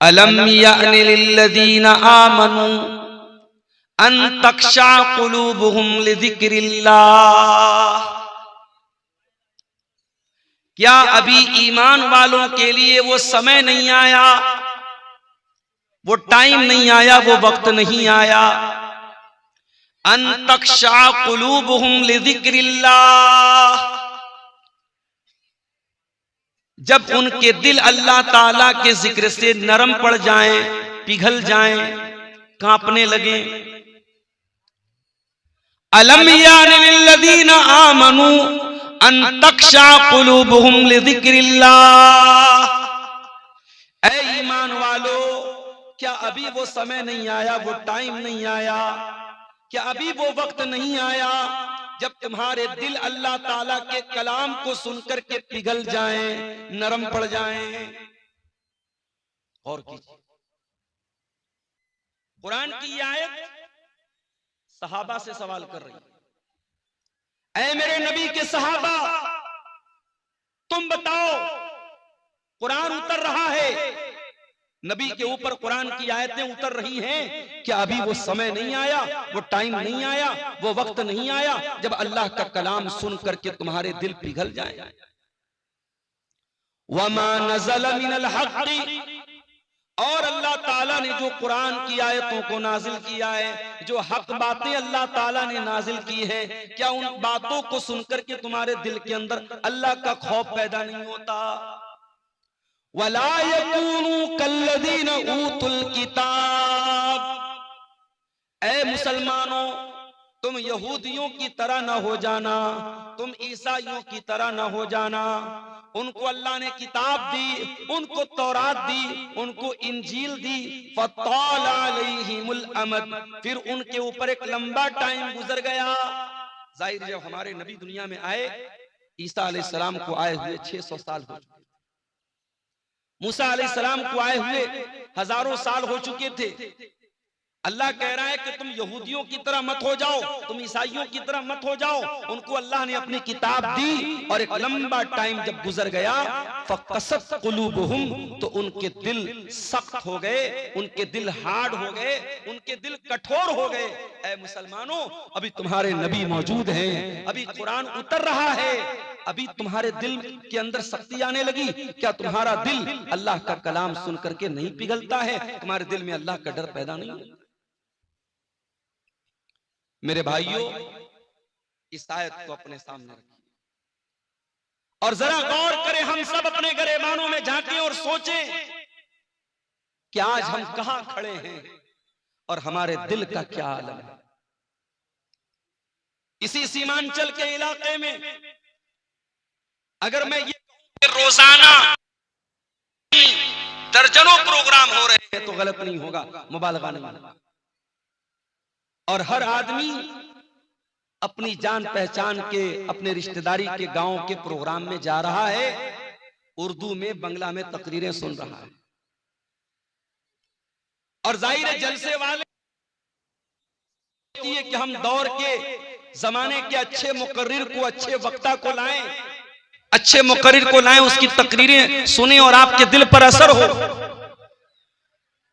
अलम यअनि लिल्लज़ीना आमनू अन तख्शा कुलूबुहुम लिज़िक्रिल्लाह। क्या अभी ईमान वालों के लिए वो समय नहीं आया, वो टाइम नहीं आया, वो वक्त नहीं आया? अन तख्शा कुलूबुहुम लिज़िक्रिल्लाह, जब उनके दिल अल्लाह ताला के जिक्र से नरम पड़ जाएं, पिघल जाएं, कांपने लगे। अलम यानि लिल्लज़ीना आमनू अन तख्शा कुलूबुहुम लिज़िक्रिल्लाह। ऐ ईमान वालो, क्या अभी वो समय नहीं आया, वो टाइम नहीं आया, क्या अभी वो वक्त नहीं आया जब तुम्हारे दिल अल्लाह ताला के कलाम को सुनकर के पिघल जाएं, नरम पड़ जाएं? और कीजिए, कुरान की ये आयत सहाबा से सवाल कर रही है, ऐ मेरे नबी के सहाबा, तुम बताओ, कुरान उतर रहा है, नबी के ऊपर कुरान की आयतें उतर रही हैं, क्या अभी वो समय नहीं आया, वो टाइम नहीं आया, वो वक्त नहीं आया जब अल्लाह का कलाम सुन करके तुम्हारे दिल पिघल जाए? वमा नज़ल मिनल हक़्क़ि, और अल्लाह ताला ने जो कुरान की आयतों को नाजिल किया है, जो हक बातें अल्लाह ताला ने नाजिल की है, क्या उन बातों को सुनकर के तुम्हारे दिल के अंदर अल्लाह का खौफ पैदा नहीं होता? वला यकूनू कल्लज़ीना ऊतुल किताब, ऐ मुसलमानों, तुम यहूदियों की तरह न हो जाना, तुम ईसाइयों की तरह न हो जाना। उनको अल्लाह ने किताब दी, उनको तौरात दी, उनको इंजील दी, फताल अलैहिमुल अमद, फिर उनके ऊपर एक लंबा टाइम गुजर गया। जाहिर जब हमारे नबी दुनिया में आए, ईसा अलैहिस्सलाम को आए हुए 600 साल हो चुके, मूसा अलैहिस्सलाम को आए हुए हजारों साल हो चुके थे। अल्लाह कह रहा है कि तुम यहूदियों की तरह मत हो जाओ, तुम ईसाइयों की तरह मत हो जाओ। उनको अल्लाह ने अपनी किताब दी और एक लंबा टाइम जब गुजर गया, फक़सत क़ुलूबुहुम, तो उनके दिल सख्त हो गए, उनके दिल हार्ड हो गए, उनके दिल कठोर हो गए। ऐ मुसलमानों, अभी तुम्हारे नबी मौजूद हैं, अभी कुरान उतर रहा है, अभी तुम्हारे दिल के अंदर शक्ति आने लगी, क्या तुम्हारा दिल अल्लाह का कलाम सुन करके नहीं पिघलता है? तुम्हारे दिल में अल्लाह का डर पैदा नहीं होता? मेरे भाइयों, इस आयत को अपने सामने रखिए और जरा गौर करें, हम सब अपने गिरेबानों में झांकें और सोचें कि आज हम कहां खड़े हैं और हमारे दिल का क्या आलम है। इसी सीमांचल के इलाके में अगर मैं ये कहूं कि रोजाना दर्जनों प्रोग्राम हो रहे हैं तो गलत नहीं होगा, मुबालगा नहीं होगा। और हर आदमी अपनी जान पहचान के, अपने रिश्तेदारी के गांव के प्रोग्राम में जा रहा है, उर्दू में, बंगला में तकरीरें सुन रहा है। और जाहिर है जलसे वाले कि हम दौर के जमाने के अच्छे मुकर्रिर को, अच्छे वक्ता को लाएं, अच्छे मुकर्रिर को लाएं, उसकी तकरीरें सुने और आपके दिल पर असर हो।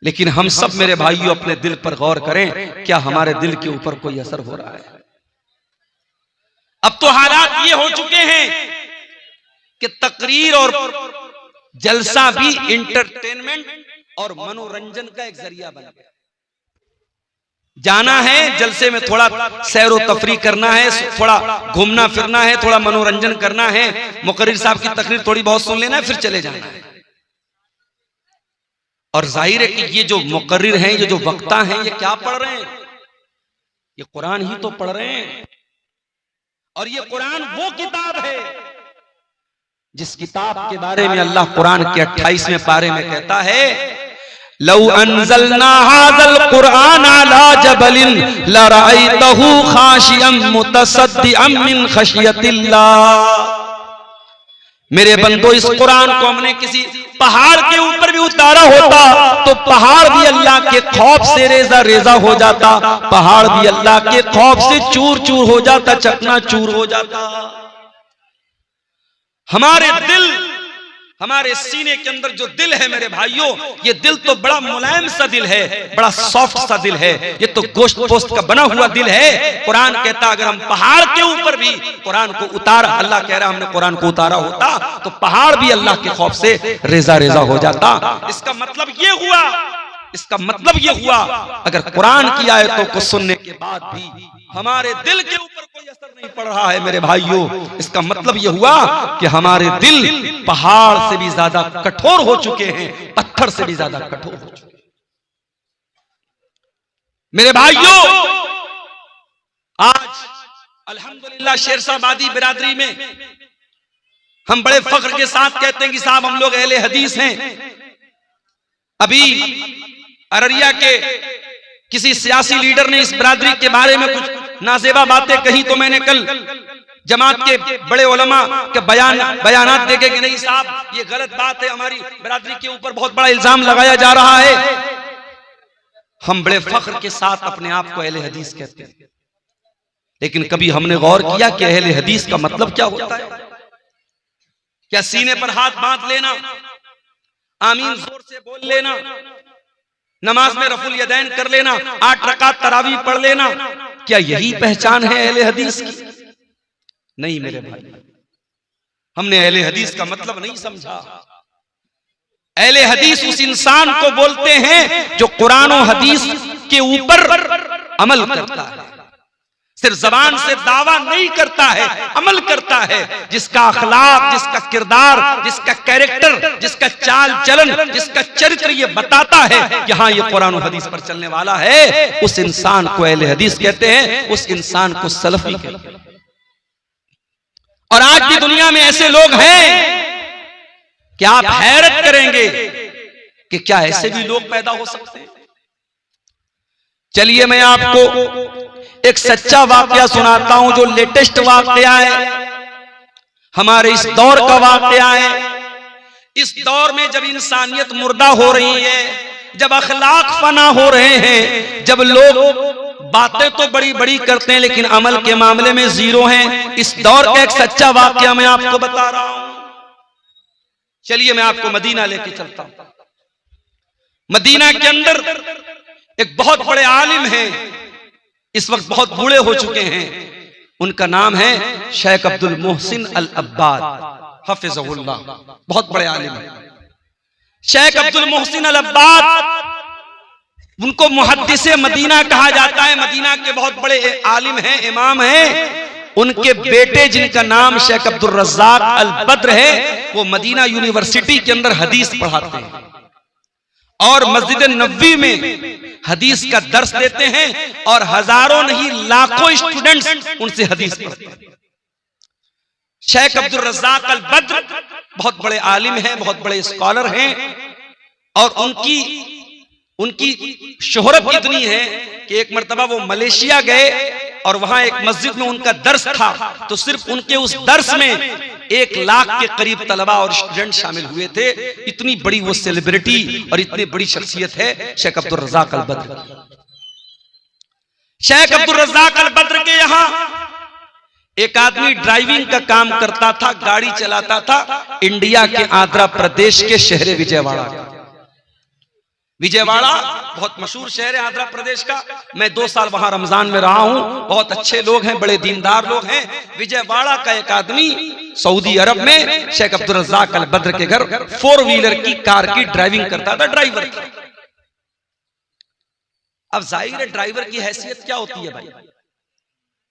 लेकिन हम सब मेरे भाइयों अपने दिल पर गौर करें, क्या हमारे दिल के ऊपर कोई असर हो रहा है? अब तो हालात ये हो चुके हैं कि तकरीर और जलसा भी इंटरटेनमेंट और मनोरंजन का एक जरिया बन गया। जाना है जलसे में, थोड़ा सैरो तफरी करना है, थोड़ा घूमना फिरना है, थोड़ा मनोरंजन करना है, मुकर्रिर साहब की तकरीर थोड़ी बहुत सुन लेना है, फिर चले जाना है। और जाहिर है कि ये जो मुकर्रिर हैं, ये जो वक्ता हैं, ये क्या पढ़ रहे हैं? ये कुरान ही तो पढ़ रहे हैं। और ये कुरान वो किताब है जिस किताब के बारे में अल्लाह कुरान के 28वें पारे में कहता है, लौ अंज़लना हाज़ल कुरान अला जबलिन लरअयतहु खाशिअम मुतसद्दिअम मिन खशियतिल्लाह। मेरे बंदो, इस कुरान को हमने किसी पहाड़ के ऊपर भी उतारा होता तो पहाड़ भी अल्लाह के खौफ से रेजा रेजा हो जाता, पहाड़ भी अल्लाह के खौफ से चूर चूर हो जाता, चकना चूर हो जाता। हमारे दिल हमारे सीने के अंदर जो दिल है मेरे भाइयों, ये दिल तो बड़ा मुलायम सा दिल है, बड़ा सॉफ्ट सा दिल है, ये तो गोश्त पोस्ट का बना हुआ दिल है। कुरान कहता अगर हम पहाड़ के ऊपर भी कुरान को उतारा, अल्लाह कह रहा हमने कुरान को उतारा होता तो पहाड़ भी अल्लाह के खौफ से रेजा रेजा हो जाता। इसका मतलब ये हुआ, इसका मतलब ये हुआ अगर कुरान की आयतों को सुनने के बाद भी हमारे दिल के ऊपर कोई असर नहीं पड़ रहा है मेरे भाइयों, इसका मतलब ये हुआ कि हमारे दिल पहाड़ से भी ज्यादा कठोर हो चुके हैं, पत्थर से भी ज्यादा कठोर हो चुके हैं। मेरे भाइयों, आज अल्हम्दुलिल्लाह शेरशाहबादी बिरादरी में हम बड़े फख्र के साथ कहते हैं कि साहब हम लोग अहले हदीस हैं। अभी अररिया के किसी सियासी लीडर ने इस बिरादरी के बारे में कुछ नाजेबा बातें कही तो मैंने कल जमात के बड़े उलमा के बयानात देखे कि नहीं साहब ये गलत बात है, हमारी बिरादरी के ऊपर बहुत बड़ा इल्जाम लगाया जा रहा है। हम बड़े फख्र के साथ अपने आप को अहले हदीस कहते हैं, लेकिन कभी हमने गौर किया कि अहले हदीस का मतलब क्या होता है? क्या सीने पर हाथ बांध लेना, आमीन जोर से बोल लेना, नमाज में रफुल यदैन कर लेना, 8 रकात तरावीह पढ़ लेना, क्या यही पहचान है अहले हदीस की? नहीं मेरे भाई, हमने अहले हदीस का मतलब नहीं समझा। अहले हदीस उस इंसान को बोलते हैं जो कुरान और हदीस के ऊपर अमल करता है, सिर्फ जबान से दावा नहीं करता है, अमल करता है, जिसका अखलाक, जिसका किरदार, जिसका कैरेक्टर, जिसका चाल चलन, जिसका चरित्र ये बताता है कि हाँ ये कुरान और हदीस पर चलने वाला है, उस इंसान को अहले हदीस कहते हैं, उस इंसान को सलफी कहते हैं। और आज भी दुनिया में ऐसे लोग हैं कि आप हैरत करेंगे कि क्या ऐसे भी लोग पैदा हो सकते हैं। चलिए मैं आपको एक सच्चा वाकया सुनाता हूं, जो लेटेस्ट वाकया है, हमारे इस दौर का वाकया है। इस दौर में जब इंसानियत मुर्दा हो रही है, जब अखलाक फना हो रहे हैं, जब लोग बातें तो बड़ी बड़ी करते हैं लेकिन अमल के मामले में जीरो हैं, इस दौर का एक सच्चा वाकया मैं आपको बता रहा हूं। चलिए मैं आपको मदीना लेके चलता हूं। मदीना के अंदर एक बहुत बड़े आलिम हैं, इस वक्त बहुत बूढ़े हो चुके हैं, उनका नाम है शेख अब्दुल मोहसिन अल अब्बाद हफिज़हुल्लाह, बहुत बड़े आलिम हैं शेख अब्दुल मोहसिन अल अब्बाद। उनको मुहद्दिसे मदीना कहा जाता है, मदीना के बहुत बड़े आलिम हैं, इमाम हैं। उनके बेटे जिनका नाम शेख अब्दुल रज़्ज़ाक अल बद्र है, वो मदीना यूनिवर्सिटी के अंदर हदीस पढ़ाते हैं और मस्जिद नबवी में हदीस का दर्स देते हैं और हजारों नहीं लाखों स्टूडेंट्स उनसे हदीस पढ़ते हैं। शेख अब्दुल रज़्ज़ाक अल बद्र बहुत बड़े आलिम हैं, बहुत बड़े स्कॉलर हैं और उनकी शोहरत इतनी है कि एक मर्तबा वो मलेशिया गए और वहां एक मस्जिद में उनका दर्स था, तो सिर्फ उनके उस दर्स में 1 लाख के करीब तलबा और स्टूडेंट शामिल हुए थे। इतनी बड़ी वो सेलिब्रिटी और इतनी बड़ी शख्सियत है शेख अब्दुल रज़्ज़ाक अल बद्र। शेख अब्दुल रज़्ज़ाक अल बद्र के यहाँ एक आदमी ड्राइविंग का काम करता था, गाड़ी चलाता था, इंडिया के आंध्र प्रदेश के शहर विजयवाड़ा। विजयवाड़ा बहुत मशहूर शहर है आंध्र प्रदेश का। मैं 2 साल वहां रमजान में रहा हूं, बहुत अच्छे लोग हैं, बड़े दीनदार लोग हैं। विजयवाड़ा का एक आदमी सऊदी अरब में शेख अब्दुल रज़्ज़ाक अल बद्र के घर 4 व्हीलर की कार की ड्राइविंग करता था, ड्राइवर था। अब जाहिर है ड्राइवर की हैसियत क्या होती है भाई?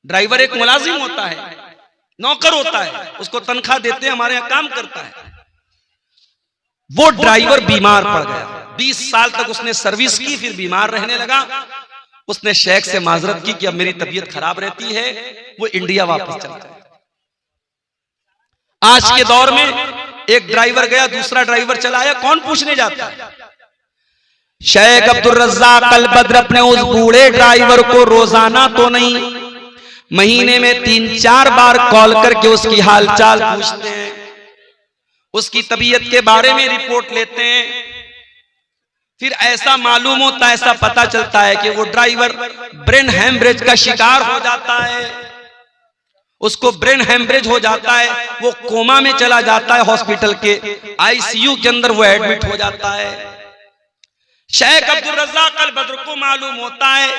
ड्राइवर एक मुलाजिम होता है, नौकर होता है, उसको तनख्वाह देते हैं, हमारे यहां काम करता है। वो ड्राइवर बीमार पड़ गया, 20 साल तक उसने सर्विस की, फिर बीमार रहने लगा। उसने शेख से माजरत की कि अब मेरी तबीयत खराब रहती है, वो इंडिया वापस चला गया। आज के दौर में एक ड्राइवर गया, दूसरा ड्राइवर चला आया, कौन पूछने जाता है? शेख अब्दुल रज़्ज़ाक अल बद्र अपने उस बूढ़े ड्राइवर को रोजाना तो नहीं, महीने में 3-4 बार कॉल करके उसकी हालचाल पूछते हैं, उसकी तबीयत के बारे में रिपोर्ट लेते हैं। फिर ऐसा मालूम होता है, ऐसा पता चलता है कि वो ड्राइवर ब्रेन हेमरेज का शिकार हो जाता है। उसको ब्रेन हेमरेज हो जाता है, वो कोमा में चला जाता है, हॉस्पिटल के आईसीयू के अंदर वो एडमिट हो जाता है। शेख अब्दुल रज़्ज़ाक़ अल बद्र को मालूम होता है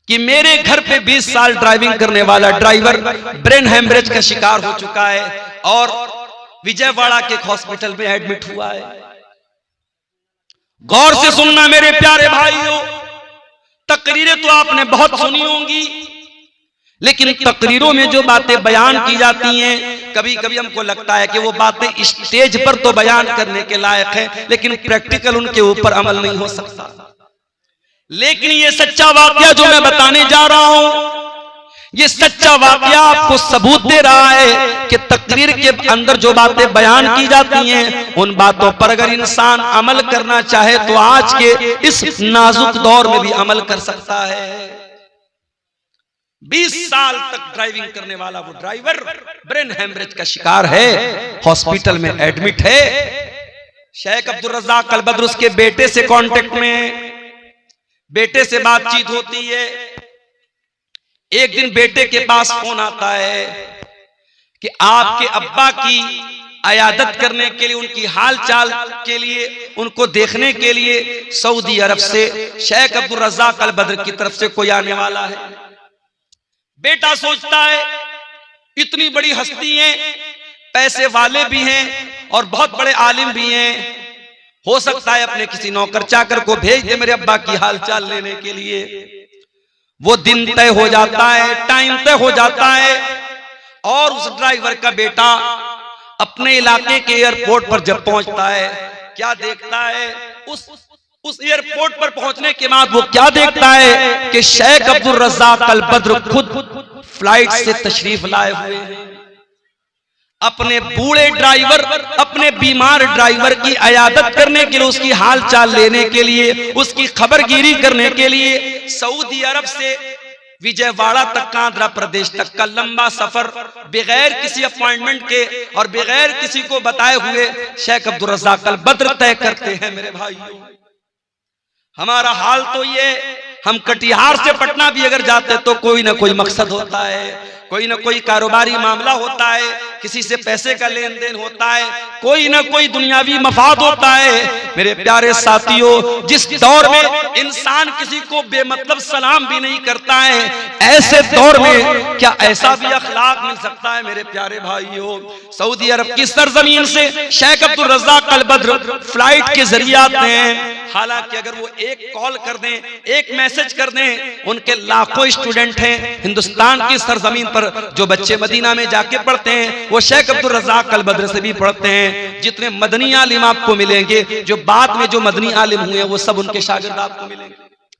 कि मेरे घर पे 20 साल ड्राइविंग करने वाला ड्राइवर ब्रेन हेमरेज का शिकार हो चुका है और विजयवाड़ा के हॉस्पिटल में एडमिट हुआ है। गौर से सुनना मेरे प्यारे भाइयों, तकरीरें तो आपने बहुत सुनी होंगी, लेकिन तकरीरों में जो बातें बयान की जाती हैं, कभी कभी हमको लगता है कि वो बातें स्टेज पर तो बयान करने के लायक है, लेकिन प्रैक्टिकल उनके ऊपर अमल नहीं हो सकता। लेकिन ये सच्चा वाकया जो मैं बताने जा रहा हूं, ये सच्चा वाकया आपको सबूत दे रहा है कि तकरीर के अंदर जो बातें बयान की जाती हैं, उन बातों पर अगर इंसान अमल करना चाहे तो आज के इस नाजुक दौर में भी अमल कर सकता है। 20 साल तक ड्राइविंग करने वाला वो ड्राइवर ब्रेन हेमरेज का शिकार है, हॉस्पिटल में एडमिट है। शेख अब्दुल रज़्ज़ाक़ अल बद्र उसके बेटे से कांटेक्ट में, बेटे से बातचीत होती है। एक दिन बेटे के पास फोन आता है कि आपके अब्बा की अयादत करने के लिए, उनकी हाल चाल के लिए, उनको देखने के लिए सऊदी अरब से शेख अब्दुल रज़्ज़ाक़ अल बद्र की तरफ से कोई आने वाला है। बेटा सोचता है इतनी बड़ी हस्ती हैं, पैसे वाले भी हैं और बहुत बड़े आलिम भी हैं, हो सकता है अपने किसी नौकर चाकर को भेज दे मेरे अब्बा की हालचाल लेने के लिए। वो दिन तय हो जाता है, टाइम तय हो जाता है और उस ड्राइवर का बेटा अपने इलाके के एयरपोर्ट पर जब पहुंचता है, क्या देखता है, उस एयरपोर्ट पर पहुंचने के बाद वो क्या देखता है कि शेख अब्दुल रज़्ज़ाक़ अल बद्र खुद फ्लाइट से तशरीफ लाए हुए हैं। अपने बूढ़े ड्राइवर, अपने बीमार ड्राइवर की अयादत करने के लिए, उसकी हाल चाल लेने के लिए, उसकी खबरगिरी करने के लिए सऊदी अरब से विजयवाड़ा तक का, आंध्र प्रदेश तक का लंबा सफर बगैर किसी अपॉइंटमेंट के और बगैर किसी को बताए हुए शेख अब्दुल रज़्ज़ाक़ अल बद्र तय करते हैं। मेरे भाइयों, हमारा हाल तो ये, हम कटिहार से पटना भी अगर जाते तो कोई ना कोई मकसद होता है, कोई ना कोई कारोबारी मामला होता है, किसी से पैसे का लेन देन होता है, कोई ना कोई दुनियावी मफाद होता है। मेरे प्यारे साथियों, जिस दौर में इंसान किसी को बेमतलब सलाम भी नहीं करता है, ऐसे दौर में क्या ऐसा भी अखलाक मिल सकता है? मेरे प्यारे भाइयों, सऊदी अरब की सरजमीन से शेख अब्दुल रज़्ज़ाक़ अल बद्र फ्लाइट के जरिए आते हैं। हालांकि अगर वो एक कॉल कर दें, एक मैसेज कर दें, उनके लाखों स्टूडेंट हैं हिंदुस्तान की सरजमीन पर, जो बच्चे मदीना में जाके पढ़ते हैं वो शेख अब्दुल रज़्ज़ाक़ अल बद्र से भी पढ़ते हैं। जितने मदनी आलिम आपको मिलेंगे, जो बाद में जो मदनी आलिम हुए वो सब उनके शागिर्द आपको मिलेंगे।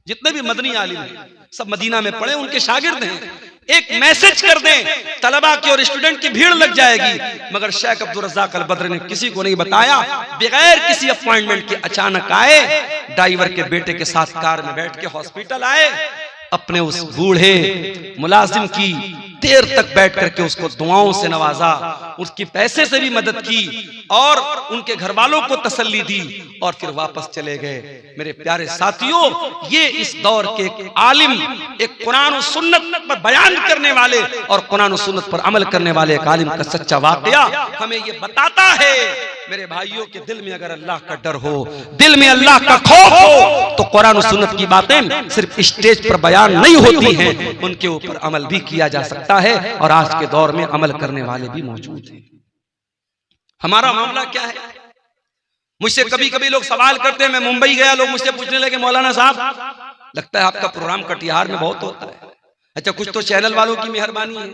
जितने भी मदनी आलिम हैं सब मदीना में पढ़े, उनके शागिर्द हैं। एक मैसेज कर दें, तलबा की और स्टूडेंट की भीड़ लग जाएगी। मगर शेख अब्दुल रज़्ज़ाक़ अल बद्र ने किसी को नहीं बताया, बगैर किसी अपॉइंटमेंट के अचानक आए, ड्राइवर के बेटे के साथ कार में बैठ के हॉस्पिटल आए। अपने उस बूढ़े मुलाजिम की देर तक बैठ करके उसको दुआओं से नवाजा, उसकी पैसे से भी मदद की और उनके घर वालों को तसल्ली दी और फिर वापस चले गए। मेरे प्यारे साथियों, ये इस दौर के एक आलिम, एक कुरान और सुन्नत पर बयान करने वाले और कुरान और सुन्नत पर अमल करने वाले एक आलिम का सच्चा वाकया हमें ये बताता है। मेरे भाइयों के दिल में अगर अल्लाह का डर हो, दिल में अल्लाह का खौफ हो, तो कुरान और सुन्नत की बातें सिर्फ स्टेज पर बयान नहीं होती हैं, उनके ऊपर अमल भी किया जा सकता है और आज के दौर में अमल करने वाले भी मौजूद हैं। हमारा मामला क्या है? मुझसे कभी कभी लोग सवाल करते हैं, मैं मुंबई गया, लोग मुझसे पूछने लगे, मौलाना साहब लगता है आपका प्रोग्राम कटिहार में बहुत होता है। अच्छा, कुछ तो चैनल वालों की मेहरबानी है,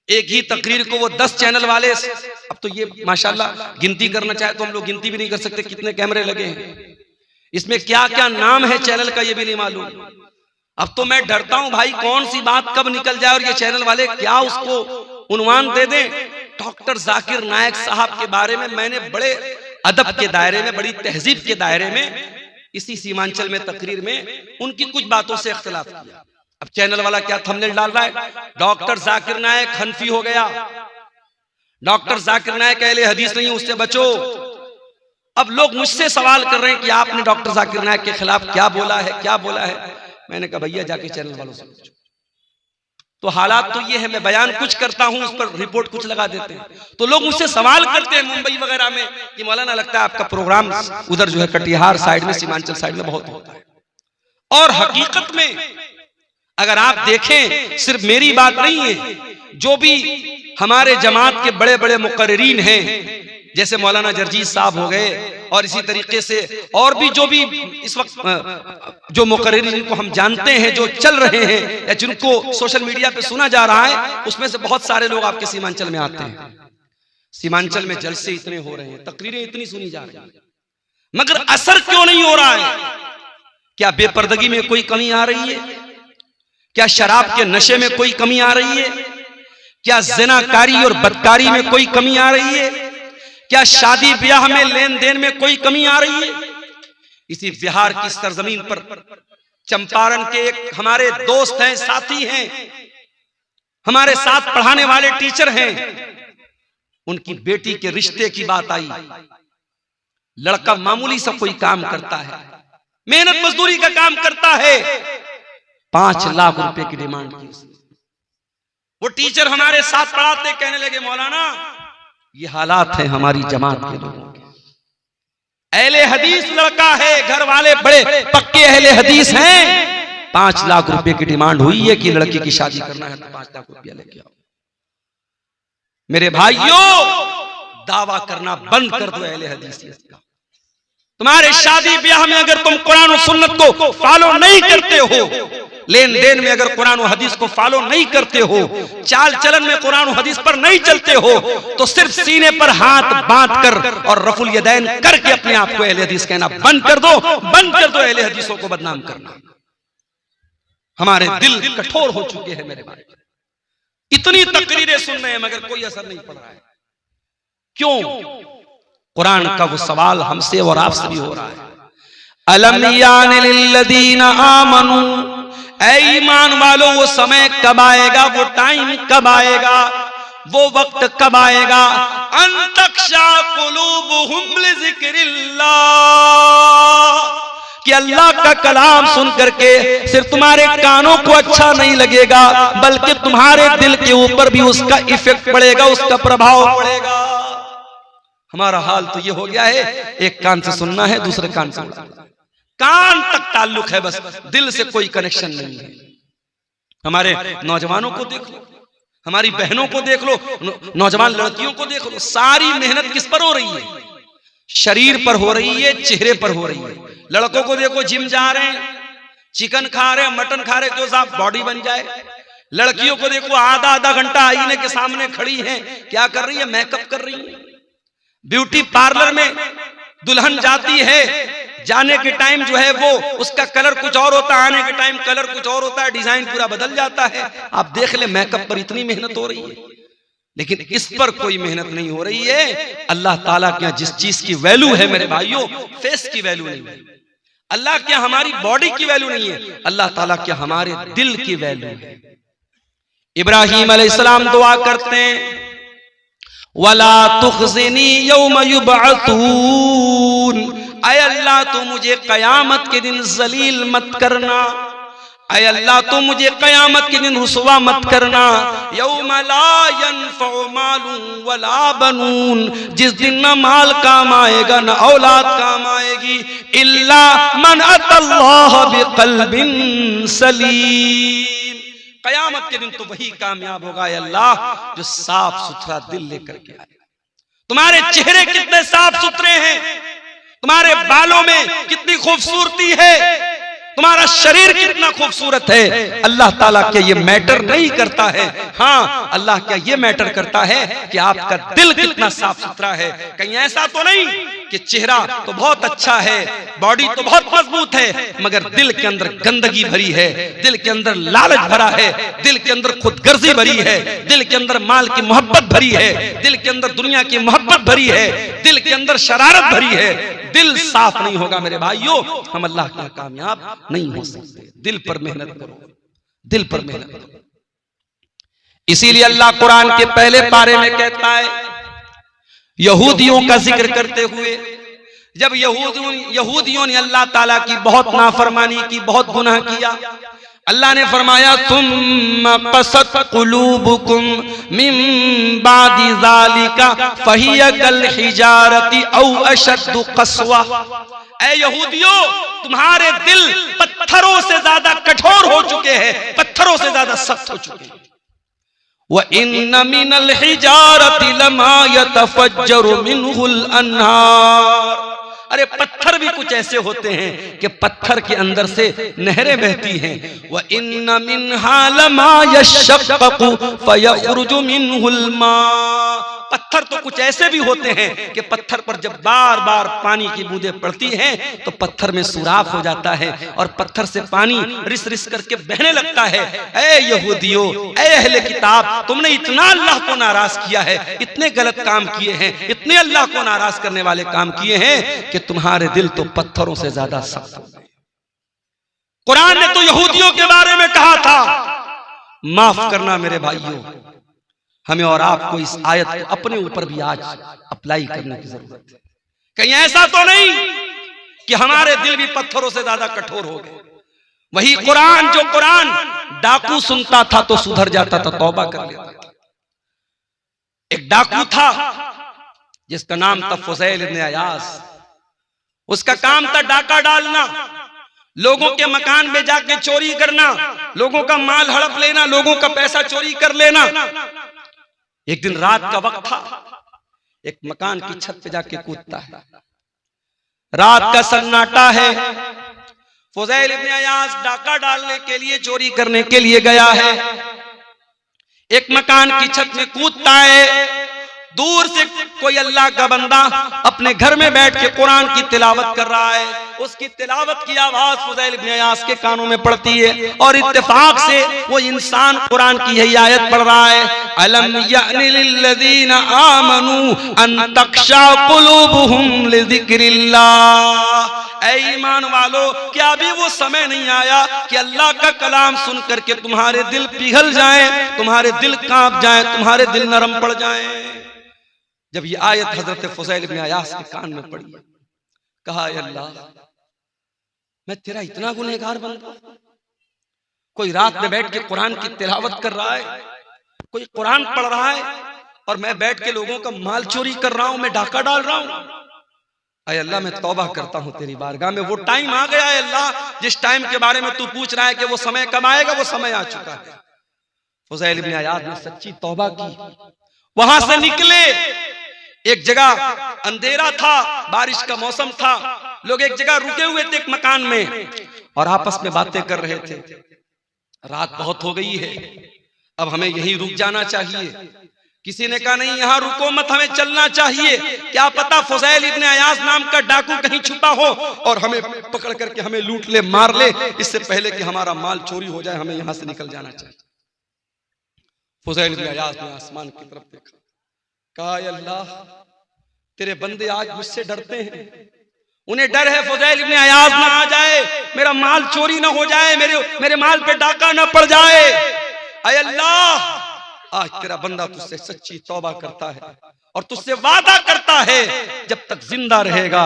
एक ही तकरीर को वो 10 चैनल वाले, अब तो ये माशाल्लाह गिनती करना चाहे तो हम लोग गिनती भी नहीं कर सकते कितने कैमरे लगे हैं, इसमें क्या क्या नाम है चैनल का ये भी नहीं मालूम। अब तो मैं डरता हूं भाई, कौन सी बात कब निकल जाए और ये चैनल वाले क्या उसको उन्वान दे दें। डॉक्टर जाकिर नायक साहब के बारे में मैंने बड़े अदब के दायरे में, बड़ी तहजीब के दायरे में इसी सीमांचल में तकरीर में उनकी कुछ बातों से इख्तिलाफ किया। अब चैनल वाला क्या थंबनेल डाल रहा है, डॉक्टर जाकिर नायक हनफी हो गया, डॉक्टर जाकिर नायक अहले हदीस नहीं, उससे बचो। अब लोग मुझसे सवाल कर रहे हैं कि आपने डॉक्टर जाकिर नायक के खिलाफ क्या बोला है, क्या बोला है। मैंने कहा भैया जाके चैनल वालों से पूछो। तो हालात तो ये है, मैं बयान कुछ करता हूं, उस पर रिपोर्ट कुछ लगा देते हैं। तो लोग मुझसे सवाल करते हैं मुंबई वगैरह में कि मौलाना लगता है आपका प्रोग्राम उधर जो है कटिहार साइड में, सीमांचल साइड में बहुत होता है। और हकीकत में अगर आप देखें, सिर्फ मेरी बात नहीं है, जो भी हमारे जमात के बड़े बड़े मुकर्रिरीन हैं, जैसे मौलाना जरजीत साहब हो गए, और इसी तरीके से और भी जो भी इस वक्त जो मुकर्रिरीन को हम जानते हैं, जो चल रहे हैं या जिनको सोशल मीडिया पे सुना जा रहा है, उसमें से बहुत सारे लोग आपके सीमांचल में आते हैं। सीमांचल में जलसे इतने हो रहे हैं, तकरीरें इतनी सुनी जा रही हैं, मगर असर क्यों नहीं हो रहा है? क्या बेपर्दगी में कोई कमी आ रही है? क्या शराब के नशे में कोई कमी आ रही है? क्या ज़िनाकारी और बदकारी में कोई कमी आ रही है? क्या शादी ब्याह में लेन देन में कोई कमी आ रही है? इसी बिहार की सरजमीन पर चंपारण के एक हमारे दोस्त हैं, साथी हैं, हमारे साथ पढ़ाने वाले टीचर हैं, उनकी बेटी के रिश्ते की बात आई। लड़का मामूली सा कोई काम करता है, मेहनत मजदूरी का काम करता है, 5 लाख रुपए की डिमांड की। वो टीचर हमारे साथ पढ़ाते कहने लगे, मौलाना ये हालात है हमारी जमात के लोगों के। अहले हदीस लड़का है, घर वाले बड़े पक्के अहले हदीस हैं, 5 लाख रुपए की डिमांड हुई है कि लड़की की शादी करना है तो 5 लाख रुपया लेके आओ। मेरे भाइयों, दावा करना बंद कर दो अहले हदीस का। तुम्हारे शादी ब्याह में अगर तुम कुरान और सुन्नत को फॉलो नहीं करते हो, लेन देन में अगर कुरान और हदीस को फॉलो नहीं करते हो, चाल चलन में कुरान और हदीस पर नहीं चलते हो, तो सिर्फ सीने पर हाथ बांध कर और रफुल यदैन करके अपने आप को अहले हदीस कहना बंद कर दो, बंद कर दो अहले हदीसों को बदनाम करना। हमारे दिल कठोर हो चुके हैं मेरे भाई, इतनी तकरीरें सुन रहे हैं मगर कोई असर नहीं पड़ रहा है। क्यों? कुरान का वो सवाल हमसे और आपसे भी हो रहा है। अलम यान लिल्लदीना आमनू, ऐ ईमान वालों वो समय कब आएगा, वो टाइम कब आएगा, वो वक्त कब आएगा, अन तख्शा कुलूबुहुम लिज़िक्रिल्लाह, कि अल्लाह का कलाम सुन करके सिर्फ तुम्हारे कानों को अच्छा नहीं लगेगा, बल्कि तुम्हारे दिल के ऊपर भी उसका इफेक्ट पड़ेगा, उसका प्रभाव पड़ेगा। हमारा हाल तो ये हो गया है, एक कान से सुनना है, दूसरे कान से कान तक ताल्लुक है, बस दिल से कोई कनेक्शन नहीं है। हमारे नौजवानों को देख लो, हमारी बहनों को देख लो, नौजवान लड़कियों को देख लो, सारी मेहनत किस पर हो रही है? शरीर पर हो रही है, चेहरे पर हो रही है। लड़कों को देखो, जिम जा रहे हैं, चिकन खा रहे हैं, मटन खा रहे हैं, जो साहब बॉडी बन जाए। लड़कियों को देखो, आधा घंटा आईने के सामने खड़ी हैं, क्या कर रही है? मेकअप कर रही है। ब्यूटी पार्लर में दुल्हन जाती है, जाने के टाइम जो है वो उसका कलर कुछ और होता है, आने के टाइम कलर कुछ और होता है, डिजाइन पूरा बदल जाता है। आप देख ले, मेकअप पर इतनी मेहनत हो रही है, लेकिन इस पर कोई मेहनत नहीं हो रही है। अल्लाह ताला के यहाँ जिस चीज की वैल्यू है मेरे भाइयों, फेस की वैल्यू नहीं है। अल्लाह के यहाँ हमारी बॉडी की वैल्यू नहीं है, अल्लाह ताला के हमारे दिल की वैल्यू है। इब्राहीम अलैहिस्सलाम दुआ करते हैं, वला तुखज़िनी यौम युबअसून, ऐ अल्लाह तू मुझे कयामत के दिन जलील मत करना, ऐ अल्लाह तू मुझे कयामत के दिन रुसवा मत करना। यौम ला यनफ़उ मालुन वला बनून, जिस दिन न माल काम आएगा न औलाद काम आएगी, इल्ला मन अतल्लाह बिक़ल्बिन सलीम। कयामत के दिन तो वही कामयाब होगा अल्लाह जो साफ सुथरा दिल लेकर के आए। तुम्हारे चेहरे कितने साफ सुथरे हैं, तुम्हारे बालों में कितनी खूबसूरती है, तुम्हारा शरीर कितना खूबसूरत है, अल्लाह ताला क्या ये मैटर नहीं करता है? हाँ, अल्लाह क्या ये मैटर करता है कि आपका दिल कितना साफ सुथरा है। कहीं ऐसा तो नहीं कि चेहरा तो बहुत अच्छा है, बॉडी तो बहुत मजबूत है, मगर दिल के अंदर गंदगी भरी है, दिल के अंदर लालच भरा है, दिल के अंदर खुदगर्जी भरी है, दिल के अंदर माल की मोहब्बत भरी है, दिल के अंदर दुनिया की मोहब्बत भरी है, दिल के अंदर शरारत भरी है। दिल साफ नहीं होगा मेरे भाइयों, हम अल्लाह के कामयाब नहीं हो सकते। दिल पर मेहनत करो, दिल पर मेहनत करो। इसीलिए अल्लाह कुरान के पहले पारे में कहता है, यहूदियों का जिक्र करते हुए, जब यहूदियों ने अल्लाह ताला की बहुत नाफरमानी की, बहुत गुनाह किया, अल्लाह ने फरमाया सुम्मा क़सत क़ुलूबुकुम मिन बादि ज़ालिका फ़हिय कल हिजारति औ अशद्दु क़स्वा। ऐ यहूदियों, तुम्हारे दिल पत्थरों से ज्यादा कठोर हो चुके हैं, पत्थरों से ज्यादा सख्त हो चुके हैं। व इन्न मिनल हिजारति लमा यतफज्जरु मिनहुल अन्हार। अरे पत्थर भी कुछ ऐसे होते हैं कि पत्थर के अंदर से नहरें बहती हैं। व इन्न मिनहा लमा यशक्कु फयखरुजु मिनहुल मा। पत्थर तो कुछ ऐसे भी होते हैं कि पत्थर पर जब बार बार पानी की बूंदें पड़ती हैं तो पत्थर में सुराख हो जाता है और पत्थर से पानी रिस रिस करके बहने लगता है। ऐ यहूदियों, ऐ अहले किताब, तुमने इतना अल्लाह को नाराज किया है, इतने गलत काम किए हैं, इतने अल्लाह को नाराज करने वाले काम किए हैं कि तुम्हारे दिल तो पत्थरों से ज्यादा सख्त हो गए। कुरान ने तो यहूदियों के बारे में कहा था। माफ करना मेरे भाइयों, हमें और आपको इस आयत को अपने ऊपर भी आज अप्लाई करने की जरूरत है। कहीं ऐसा तो नहीं कि हमारे दिल भी पत्थरों से ज्यादा कठोर हो गए। वही कुरान जो कुरान डाकू सुनता था तो सुधर जाता था, तौबा कर लेता था। एक डाकू था जिसका नाम था फुज़ैल इब्न अयाज़। उसका काम था डाका डालना, लोगों के मकान में जाके चोरी करना, लोगों का माल हड़प लेना, लोगों का पैसा चोरी कर लेना। एक दिन रात का वक्त था, एक मकान की छत पे जाके कूदता है। रात का सन्नाटा है। फुज़ैल इब्न अयाज़ डाका डालने के लिए, चोरी करने के लिए गया है। एक मकान की छत में कूदता है। दूर से कोई अल्लाह का बंदा अपने घर में बैठ के कुरान की तिलावत कर रहा है। उसकी तिलावत की आवाज फुज़ैल इब्न अयाज़ के कानों में पड़ती है और इत्तेफाक से वो इंसान कुरान की यही आयत पढ़ रहा है, अलम यअनि लिल्लज़ीना आमनू अन तख्शा क़ुलूबुहुम लिज़िक्रिल्लाह। ऐ ईमान वालो, क्या अभी वो समय नहीं आया कि अल्लाह का कलाम सुन करके तुम्हारे दिल पिघल जाए, तुम्हारे दिल कांप जाए, तुम्हारे दिल नरम पड़ जाए। जब ये आयत हजरत फुज़ैल इब्न अयाज़ के कान में पड़ी, कहा अल्लाह, मैं तेरा इतना गुनहगार बंदा, कोई रात में बैठ के कुरान की तिलावत कर रहा है, कोई कुरान पढ़ रहा है और मैं बैठ के लोगों का माल चोरी कर रहा हूं, मैं डाका डाल रहा हूं। अय अल्लाह, मैं तौबा करता हूं तेरी बारगाह में। वो टाइम आ गया है अल्लाह, जिस टाइम के बारे में तू पूछ रहा है कि वो समय कब आएगा, वो समय आ चुका है। फुज़ैल इब्न अयाज़ ने सच्ची तौबा की। वहां से निकले। एक जगह अंधेरा था, बारिश का मौसम था, लोग एक जगह रुके हुए थे एक मकान में और आपस में बातें कर रहे थे। रात बहुत हो गई है, अब हमें यहीं रुक जाना चाहिए। किसी ने कहा नहीं, यहां रुको मत, हमें चलना चाहिए। क्या पता फुज़ैल इब्न अयाज़ नाम का डाकू कहीं छुपा हो और हमें पकड़ करके हमें लूट ले, मार ले। इससे पहले कि हमारा माल चोरी हो जाए, हमें यहां से निकल जाना चाहिए। फुज़ैल इब्न अयाज़ ने आसमान की तरफ देखा, कहा अल्लाह, तेरे बंदे आज मुझसे डरते हैं। उन्हें डर है फुज़ैल इब्न अयाज़ ना आ जाए, मेरा माल चोरी ना हो जाए, मेरे माल पे डाका ना पड़ जाए। ऐ अल्लाह, आज तेरा बंदा तुझसे सच्ची तौबा करता है और तुझसे वादा करता है जब तक जिंदा रहेगा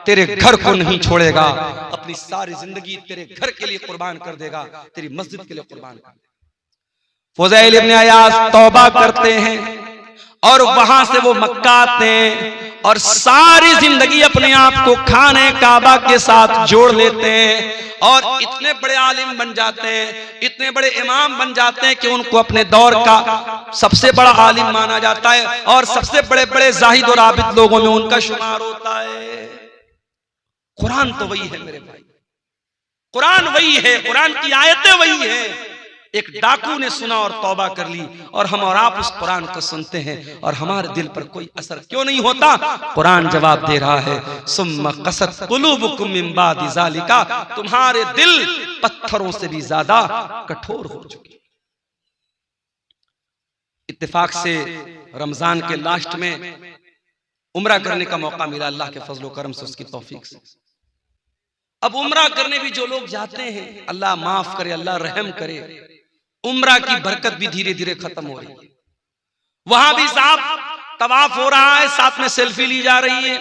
तेरे घर को नहीं छोड़ेगा, अपनी सारी जिंदगी तेरे घर के लिए कुर्बान कर देगा, तेरी मस्जिद के लिए कुर्बान कर देगा। फुज़ैल इब्न अयाज़ तौबा करते हैं और वहां से वो मक्का आते हैं और सारी जिंदगी अपने आप को खाने काबा के साथ जोड़ लेते हैं और इतने बड़े आलिम बन जाते हैं, इतने बड़े इमाम बन जाते हैं कि उनको अपने दौर का सबसे बड़ा आलिम माना जाता है और सबसे बड़े बड़े जाहिद और आबिद लोगों में उनका शुमार होता है। कुरान तो वही है मेरे भाई, कुरान वही है, कुरान की आयतें वही है। एक डाकू ने सुना और तौबा कर ली और हम और आप उस कुरान को सुनते हैं और हमारे दिल पर कोई असर क्यों नहीं होता? कुरान जवाब दे रहा है, सुम्मा क़सत क़ुलूबुकुम मिन बादि ज़ालिका, तुम्हारे दिल पत्थरों से भी ज्यादा कठोर हो चुके। इत्तेफाक से रमजान के लास्ट में उम्रा करने का मौका मिला अल्लाह के फजल करम से, उसकी तौफीक से। अब उम्रा करने भी जो लोग जाते हैं, अल्लाह माफ करे, अल्लाह रहम करे, उम्रा की बरकत भी धीरे धीरे खत्म हो रही है। वहां भी साहब तवाफ हो रहा है, साथ में सेल्फी ली जा रही है।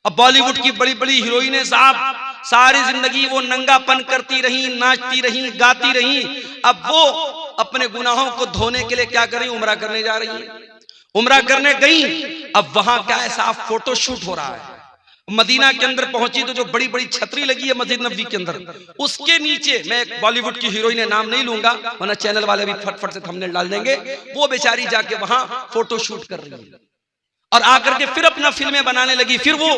अब बॉलीवुड की बड़ी बड़ी हीरोइनें साहब सारी जिंदगी वो नंगापन करती रही, नाचती रही, गाती रही। अब वो अपने गुनाहों को धोने के लिए क्या कर रही, उम्रा करने जा रही है। उम्रा करने गई, अब वहां क्या है, साफ फोटो शूट हो रहा है। मदीना के अंदर पहुंची तो जो बड़ी बड़ी छतरी लगी है मस्जिद नबवी के अंदर, उसके नीचे, मैं एक बॉलीवुड की हीरोइन है, नाम नहीं लूंगा वरना चैनल वाले भी फटफट से थंबनेल डाल देंगे, वो बेचारी जाके वहां फोटो शूट कर रही है और आकर के फिर अपना फिल्में बनाने लगी। फिर वो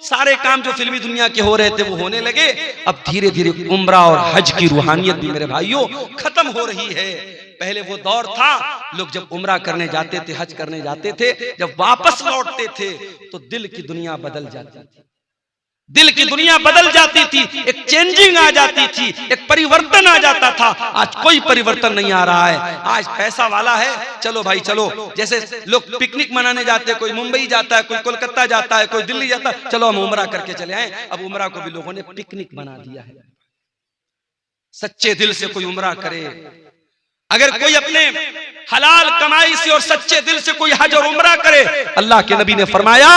सारे काम जो फिल्मी दुनिया के हो रहे थे वो होने लगे। अब धीरे धीरे उम्रा और हज की रूहानियत भी मेरे भाइयों खत्म हो रही है। पहले वो दौर था, लोग जब उम्रा करने जाते थे, हज करने जाते थे, जब वापस लौटते थे तो दिल की दुनिया बदल जाती थी, दिल की दुनिया बदल जाती थी, एक चेंजिंग आ जाती थी, एक परिवर्तन आ जाता था। आज कोई परिवर्तन नहीं आ रहा है। आज पैसा वाला है, चलो भाई चलो, जैसे लोग पिकनिक मनाने जाते हैं, कोई मुंबई जाता है, कोई कोलकाता जाता है, कोई दिल्ली जाता है, चलो हम उम्रा करके चले आए। अब उम्रा को भी लोगों ने पिकनिक बना दिया है। सच्चे दिल से कोई उम्रा करे, अगर कोई अपने हलाल कमाई से और सच्चे दिल से कोई हज और उम्रा करे, अल्लाह के नबी ने फरमाया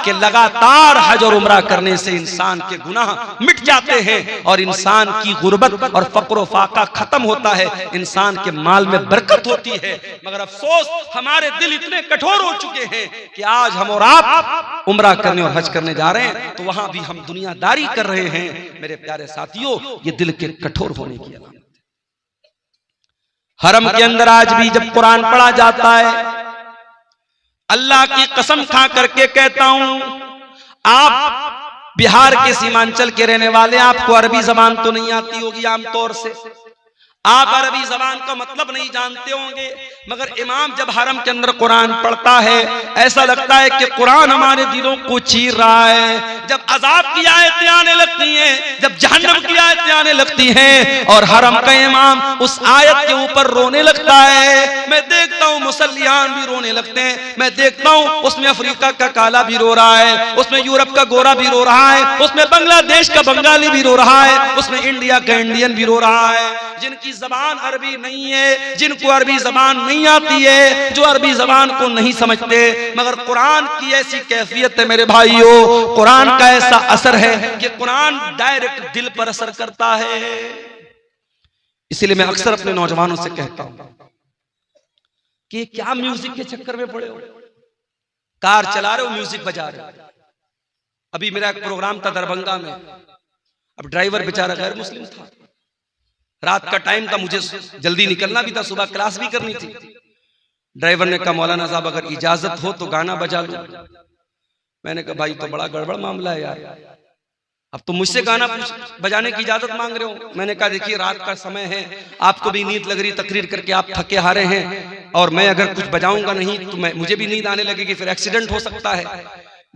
कि लगातार हज और उम्रा करने से इंसान के गुनाह मिट जाते हैं और इंसान की गुर्बत और फक्र फाका खत्म होता है, इंसान के माल में बरकत होती है। मगर अफसोस, हमारे दिल इतने कठोर हो चुके हैं कि आज हम और आप उम्रा करने और हज करने जा रहे हैं तो वहां भी हम दुनियादारी कर रहे हैं। मेरे प्यारे साथियों, ये दिल के कठोर होने की अलामत। हरम के अंदर आज भी जब कुरान पढ़ा जाता है, अल्लाह की कसम खा करके कहता हूं, आप बिहार के सीमांचल के रहने वाले, आपको अरबी जबान तो नहीं आती होगी आमतौर से, आप अरबी जबान का मतलब नहीं जानते होंगे, मगर इमाम जब हरम के अंदर कुरान पढ़ता है ऐसा लगता है कि कुरान हमारे दिलों को चीर रहा है। जब अजाब की आयतें आने लगती हैं, जब जहन्नम की आयतें आने लगती हैं और हरम का इमाम उस आयत के ऊपर रोने लगता है, मैं देखता हूं मुसल्लियान भी रोने लगते हैं, मैं देखता हूं उसमें अफ्रीका का काला भी रो रहा है, उसमें यूरोप का गोरा भी रो रहा है, उसमें बांग्लादेश का बंगाली भी रो रहा है, उसमें इंडिया का इंडियन भी रो रहा है। जिनकी जबान अरबी नहीं है, जिनको अरबी जबान नहीं आती है, जो अरबी जबान को नहीं समझते, मगर कुरान की ऐसी कैफियत है मेरे भाइयों, कुरान का ऐसा असर है कि कुरान डायरेक्ट दिल पर असर करता है। इसलिए मैं अक्सर अपने नौजवानों से कहता हूं कि क्या म्यूजिक के चक्कर में पड़े हो, कार चला रहे हो म्यूजिक बजा रहे हो। अभी मेरा एक प्रोग्राम था दरभंगा में, अब ड्राइवर बेचारा गैर मुस्लिम था, रात का टाइम था, मुझे जल्दी निकलना भी था, सुबह क्लास भी करनी थी। ड्राइवर ने कहा मौलाना साहब अगर इजाजत हो तो गाना बजा लो। मैंने कहा भाई तो बड़ा गड़बड़ मामला है यार, अब तो मुझसे गाना बजाने की इजाजत मांग रहे हो। मैंने कहा देखिए रात का समय है, आपको भी नींद लग रही, तकरीर करके आप थके हारे हैं, और मैं अगर कुछ बजाऊंगा नहीं तो मुझे भी नींद आने लगेगी, फिर एक्सीडेंट हो सकता है।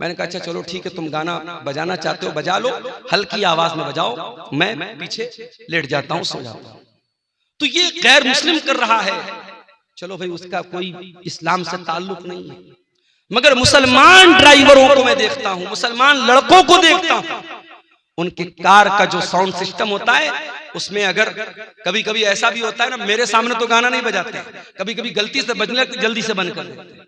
मैंने कहा अच्छा चलो ठीक है, तुम गाना बजाना चाहते हो बजा लो, हल्की आवाज में बजाओ, मैं पीछे लेट जाता हूं, सो जाता हूं। तो ये गैर मुस्लिम कर रहा है, चलो भाई उसका कोई इस्लाम से ताल्लुक नहीं है, मगर मुसलमान ड्राइवरों को मैं देखता हूं, मुसलमान लड़कों को देखता हूं, उनके कार का जो साउंड सिस्टम होता है उसमें अगर कभी कभी ऐसा भी होता है ना, मेरे सामने तो गाना नहीं बजाते, कभी कभी गलती से बजने लगते जल्दी से बंद कर देते।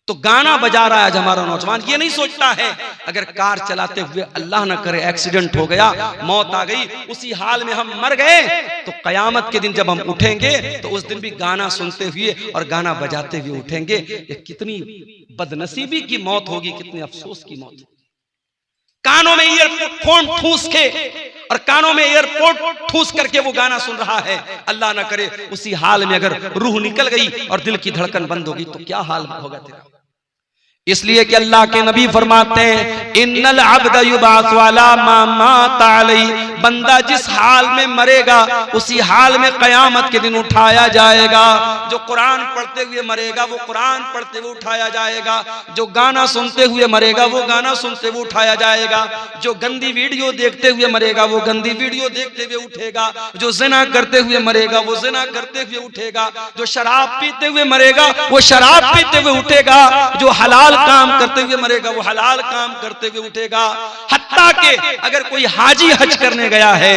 तो गाना बजा रहा है आज हमारा नौजवान, ये नहीं सोचता है अगर कार चलाते हुए अल्लाह ना करे एक्सीडेंट हो गया, मौत आ गई, उसी हाल में हम मर गए, तो कयामत के दिन जब हम उठेंगे तो उस दिन भी गाना सुनते हुए और गाना बजाते हुए उठेंगे। ये कितनी बदनसीबी की मौत होगी, कितनी अफसोस की मौत। कानों में ईयरफोन ठूस के और कानों में एयरपोर्ट ठूस करके वो गाना सुन रहा है, अल्लाह ना करे उसी हाल में अगर रूह निकल गई और दिल की धड़कन बंद होगी तो क्या हाल होगा तेरा। इसलिए कि अल्लाह के नबी फरमाते हैं इन्नल अब्द युबास वाला मा मात अलैहि, बंदा जिस हाल में मरेगा उसी हाल में कयामत के दिन उठाया जाएगा। जो कुरान पढ़ते हुए मरेगा वो कुरान पढ़ते हुए उठाया जाएगा, जो गाना सुनते हुए मरेगा वो गाना सुनते हुए उठाया जाएगा, जो गंदी वीडियो देखते हुए मरेगा वो गंदी वीडियो देखते हुए उठेगा, जो ज़िना करते हुए मरेगा वो ज़िना करते हुए उठेगा, जो शराब पीते हुए मरेगा वो शराब पीते हुए उठेगा, जो हलाल काम करते हुए मरेगा, वो हलाल काम करते हुए उठेगा। हत्ता के अगर कोई हाजी हज करने गया है,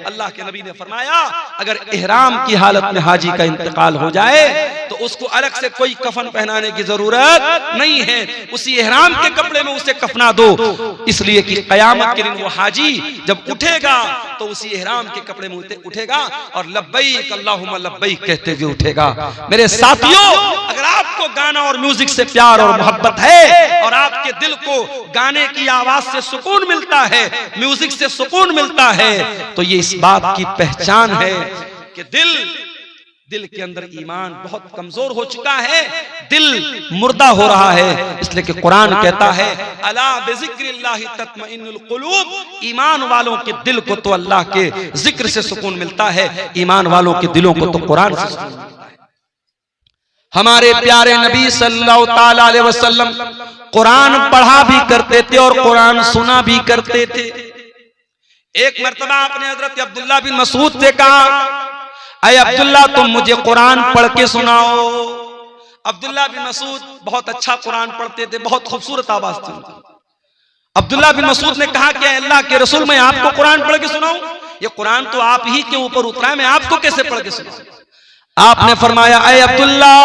अल्लाह के नबी ने फरमाया अगर इहराम की हालत में हाजी का इंतकाल हो जाए तो उसको अलग से कोई कफन पहनाने की जरूरत नहीं है, उसी इहराम के कपड़े में उसे कफना दो, इसलिए कि कयामत के दिन वो हाजी जब उठेगा तो उसी इहराम के कपड़े में उठेगा और लब्बैक अल्लाहुम्मा लब्बैक कहते हुए उठेगा। मेरे साथियों, अगर आपको गाना और म्यूजिक से प्यार और मोहब्बत है और आपके दिल को गाने की आवाज से सुकून मिलता है, म्यूजिक से सुकून मिलता है, तो ये इस बात की पहचान है कि दिल के अंदर ईमान बहुत कमजोर हो चुका है, दिल मुर्दा हो रहा है। इसलिए कि कुरान कहता है अला बिज़िक्रिल्लाहि तत्मइन्नुल कुलूब, ईमान वालों के दिल को तो अल्लाह के जिक्र से सुकून मिलता है, ईमान वालों के दिलों को तो कुरान से सुकून मिलता है। हमारे प्यारे नबी सल्लल्लाहु ताला अलैहि वसल्लम कुरान पढ़ा भी करते थे और कुरान सुना भी करते थे। एक मर्तबा आपने हजरत अब्दुल्ला बिन मसूद से कहा, अय अब्दुल्ला तुम मुझे कुरान पढ़ के सुनाओ। अब्दुल्ला बिन मसूद बहुत अच्छा कुरान पढ़ते थे, बहुत खूबसूरत आवाज थी। अब्दुल्ला बिन मसूद ने कहा कि अल्लाह के रसूल मैं आपको कुरान पढ़ के सुनाऊं? ये कुरान तो आप ही के ऊपर उतरा है, मैं आपको कैसे पढ़ के सुनाऊं? आपने फरमाया अय अब्दुल्ला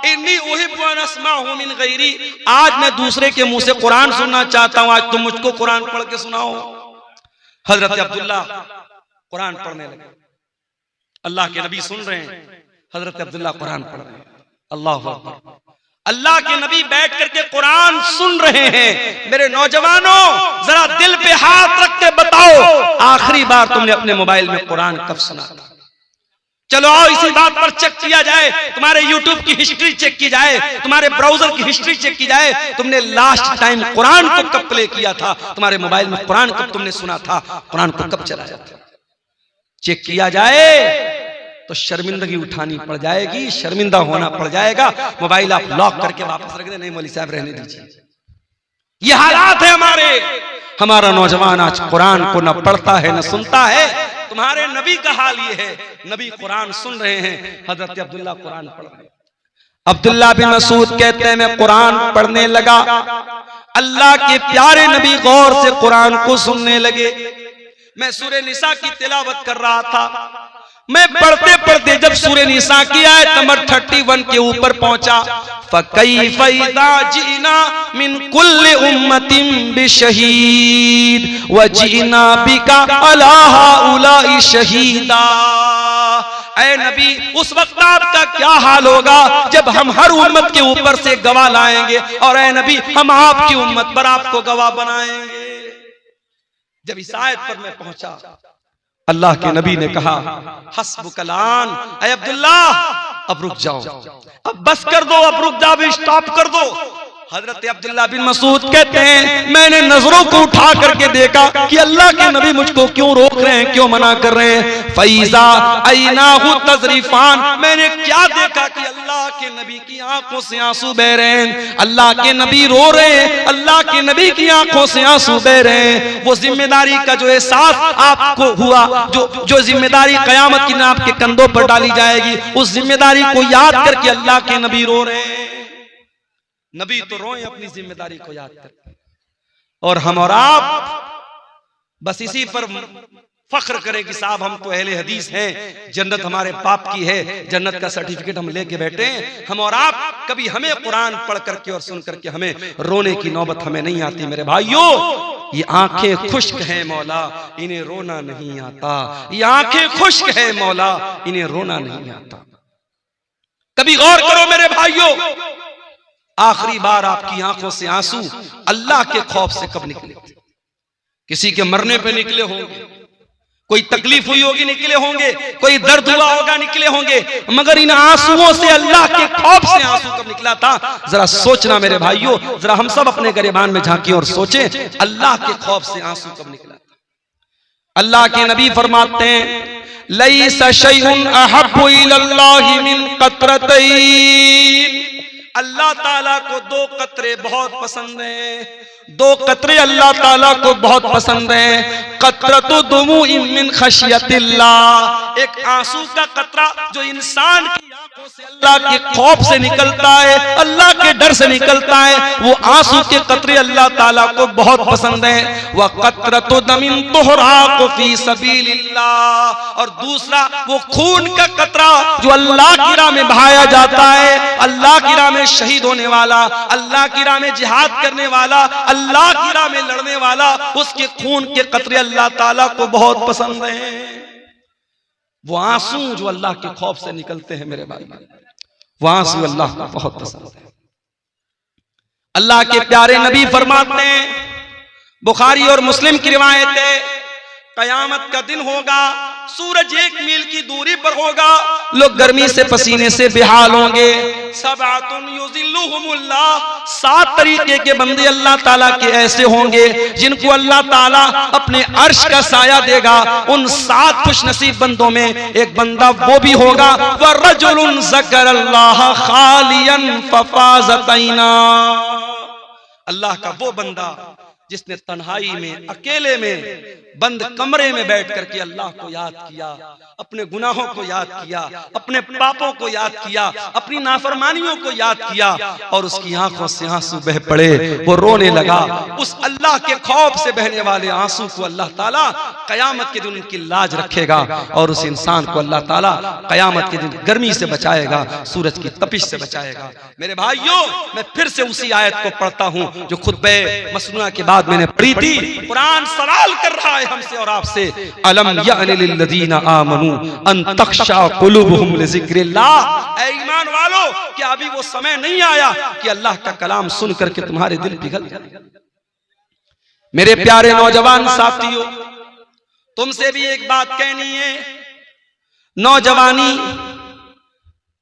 इन्नी उहिब्बु अन अस्माअहु मिन गैरी, आज मैं दूसरे के मुंह से कुरान सुनना चाहता हूं, आज तुम मुझको कुरान पढ़ के सुनाओ। हजरत अब्दुल्ला कुरान पढ़ने लगे, अल्लाह के नबी सुन रहे हैं, हजरत अब्दुल्ला कुरान पढ़ रहे हैं। अल्लाह अकबर, अल्लाह के नबी बैठ करके कुरान सुन रहे हैं। मेरे नौजवानों, जरा दिल पे हाथ रख के बताओ, आखिरी बार तुमने अपने मोबाइल में कुरान कब सुना था? चलो आओ इसी बात पर चेक किया जाए, तुम्हारे YouTube की हिस्ट्री चेक की जाए, तुम्हारे ब्राउजर की हिस्ट्री चेक की जाए, तुमने लास्ट टाइम कुरान को कब प्ले किया था, तुम्हारे मोबाइल में कुरान कब तुमने सुना था, कुरान को कब चलाया था? चेक किया जाए तो शर्मिंदगी उठानी पड़ जाएगी, शर्मिंदा होना पड़ जाएगा। मोबाइल आप लॉक करके वापस रख दे, नहीं मौलवी साहब रहने दीजिए। ये हालात है हमारे। हमारा नौजवान आज कुरान को न पढ़ता है न सुनता है। तुम्हारे नबी का हाल ये है, नबी कुरान सुन रहे हैं, हजरत अब्दुल्ला कुरान पढ़ रहे हैं। अब्दुल्ला बिन मसूद कहते हैं मैं कुरान पढ़ने लगा, अल्लाह के प्यारे नबी गौर से कुरान को सुनने लगे। मैं सूरह निसा की तिलावत कर रहा था, मैं पढ़ते पढ़ते जब सूरह निसा की आयत नंबर 31 के ऊपर पहुंचा, फकैफ़ इज़ा जीना मिन कुल्लि उम्मतिन बिशहीद व जीना बिका अला हाउलाई शहीदा। ऐ नबी, उस वक्त आपका क्या हाल होगा जब हम हर उम्मत के ऊपर से गवाह लाएंगे, और ऐ नबी हम आपकी उम्मत पर आपको गवाह बनाएंगे। जब इस आयत पर मैं पहुंचा, अल्लाह के नबी ने कहा हस्बुकलान, ऐ अब्दुल्ला अब रुक जाओ, अब बस कर दो, अब रुक जाओ, अब स्टॉप कर दो। हजरत अब्दुल्ला बिन मसूद कहते हैं मैंने नजरों को उठा करके देखा कि अल्लाह के नबी मुझको क्यों रोक रहे हैं, क्यों मना कर रहे हैं। फैजा ऐनाहु तजरीफान, मैंने क्या देखा कि अल्लाह के नबी की आंखों से आंसू बह रहे हैं, अल्लाह के नबी रो रहे हैं, अल्लाह के नबी की आंखों से आंसू बह रहे हैं। वो जिम्मेदारी का जो एहसास आपको हुआ, जो जिम्मेदारी कयामत की दिन आपके कंधों पर डाली जाएगी, उस जिम्मेदारी को याद करके अल्लाह के नबी रो रहे हैं। नबी तो रोए अपनी जिम्मेदारी को याद करके, और हम और आप बस इसी पर फख्र करें कि साहब हम तो अहले हदीस हैं, जन्नत हमारे बाप की है, जन्नत का सर्टिफिकेट हम लेके बैठे हैं। हम और आप कभी हमें कुरान पढ़ करके और सुन करके हमें रोने की नौबत हमें नहीं आती। मेरे भाइयों, ये आंखें खुश्क हैं मौला, इन्हें रोना नहीं आता। ये आंखें खुश्क हैं मौला, इन्हें रोना नहीं आता। कभी गौर करो मेरे भाइयों, आखिरी बार आपकी आंखों से आंसू अल्लाह के खौफ से कब निकले? किसी के मरने पे निकले होंगे, कोई तकलीफ हुई होगी निकले होंगे, कोई दर्द हुआ होगा निकले होंगे, मगर इन आंसुओं से अल्लाह के खौफ से आंसू कब निकला था? जरा सोचना मेरे भाइयों, जरा हम सब अपने गिरबान में झांकी और सोचें, अल्लाह के खौफ से आंसू कब निकला था? अल्लाह के नबी फरमाते हैं लैसा शैउन अहब्बु इलल्लाहि मिन क़त्रतैन, अल्लाह ताला को दो कतरे बहुत पसंद हैं, दो कतरे अल्लाह ताला को बहुत पसंद हैं। कतरतु दुमूइन मिन खशियतिल्लाह, एक आंसू का कतरा जो इंसान की आंखों से अल्लाह के खौफ से निकलता है, अल्लाह के डर से निकलता है, वो आंसू के कतरे अल्लाह ताला को बहुत पसंद है। वह कतरतु दमिन तुहराकु फी सबीलिल्लाह, और दूसरा वो खून का कतरा जो अल्लाह की राह में बहाया जाता है, अल्लाह की राह में शहीद होने वाला, अल्लाह की राह में जिहाद करने वाला, अल्लाह की राह में लड़ने वाला, उसके खून के कतरे अल्लाह ताला को बहुत पसंद है। वो आंसू जो अल्लाह के खौफ से निकलते हैं मेरे भाई, वो आंसू अल्लाह को बहुत पसंद है। अल्लाह के प्यारे नबी फरमाते हैं, बुखारी और मुस्लिम की रिवायत है, कयामत का दिन होगा, सूरज 1 मील की दूरी पर होगा, लोग गर्मी से पसीने से बेहाल होंगे। सबअतुन युज़िल्लुहुमुल्लाह, 7 तरीके के बंदे अल्लाह ताला के ऐसे होंगे जिनको अल्लाह ताला अपने अर्श का साया देगा। उन 7 खुशनसीब बंदों में एक बंदा वो भी होगा, वरजुलुन ज़करल्लाह खालियन फफाज़त ऐना, अल्लाह का वो बंदा जिसने तन्हाई में, अकेले में, बंद कमरे में बैठ करके अल्लाह को याद किया, अपने गुनाहों को याद किया, अपने पापों को याद किया, अपनी नाफरमानियों को याद किया, और उसकी आंखों से आंसू बह पड़े, वो रोने लगा। उस अल्लाह के खौफ से बहने वाले आंसू को अल्लाह ताला कयामत के दिन उनकी लाज रखेगा, और उस इंसान को अल्लाह ताला कयामत के दिन गर्मी से बचाएगा, सूरज की तपिश से बचाएगा। मेरे भाइयों, मैं फिर से उसी आयत को पढ़ता हूं जो खुतबे मसनूआ के बाद मैंने पढ़ी थी। कुरान सवाल कर रहा है हमसे और आपसे, अलम यअनि लिल्लज़ीना आमनू अन तख्शा कुलूबुहुम लिज़िक्रिल्लाह, ऐ ईमान वालों, क्या अभी वो समय नहीं आया कि अल्लाह का कलाम सुन करके तुम्हारे दिल पिघल जाए। मेरे प्यारे नौजवान साथियों, तुमसे भी एक बात कहनी है, नौजवानी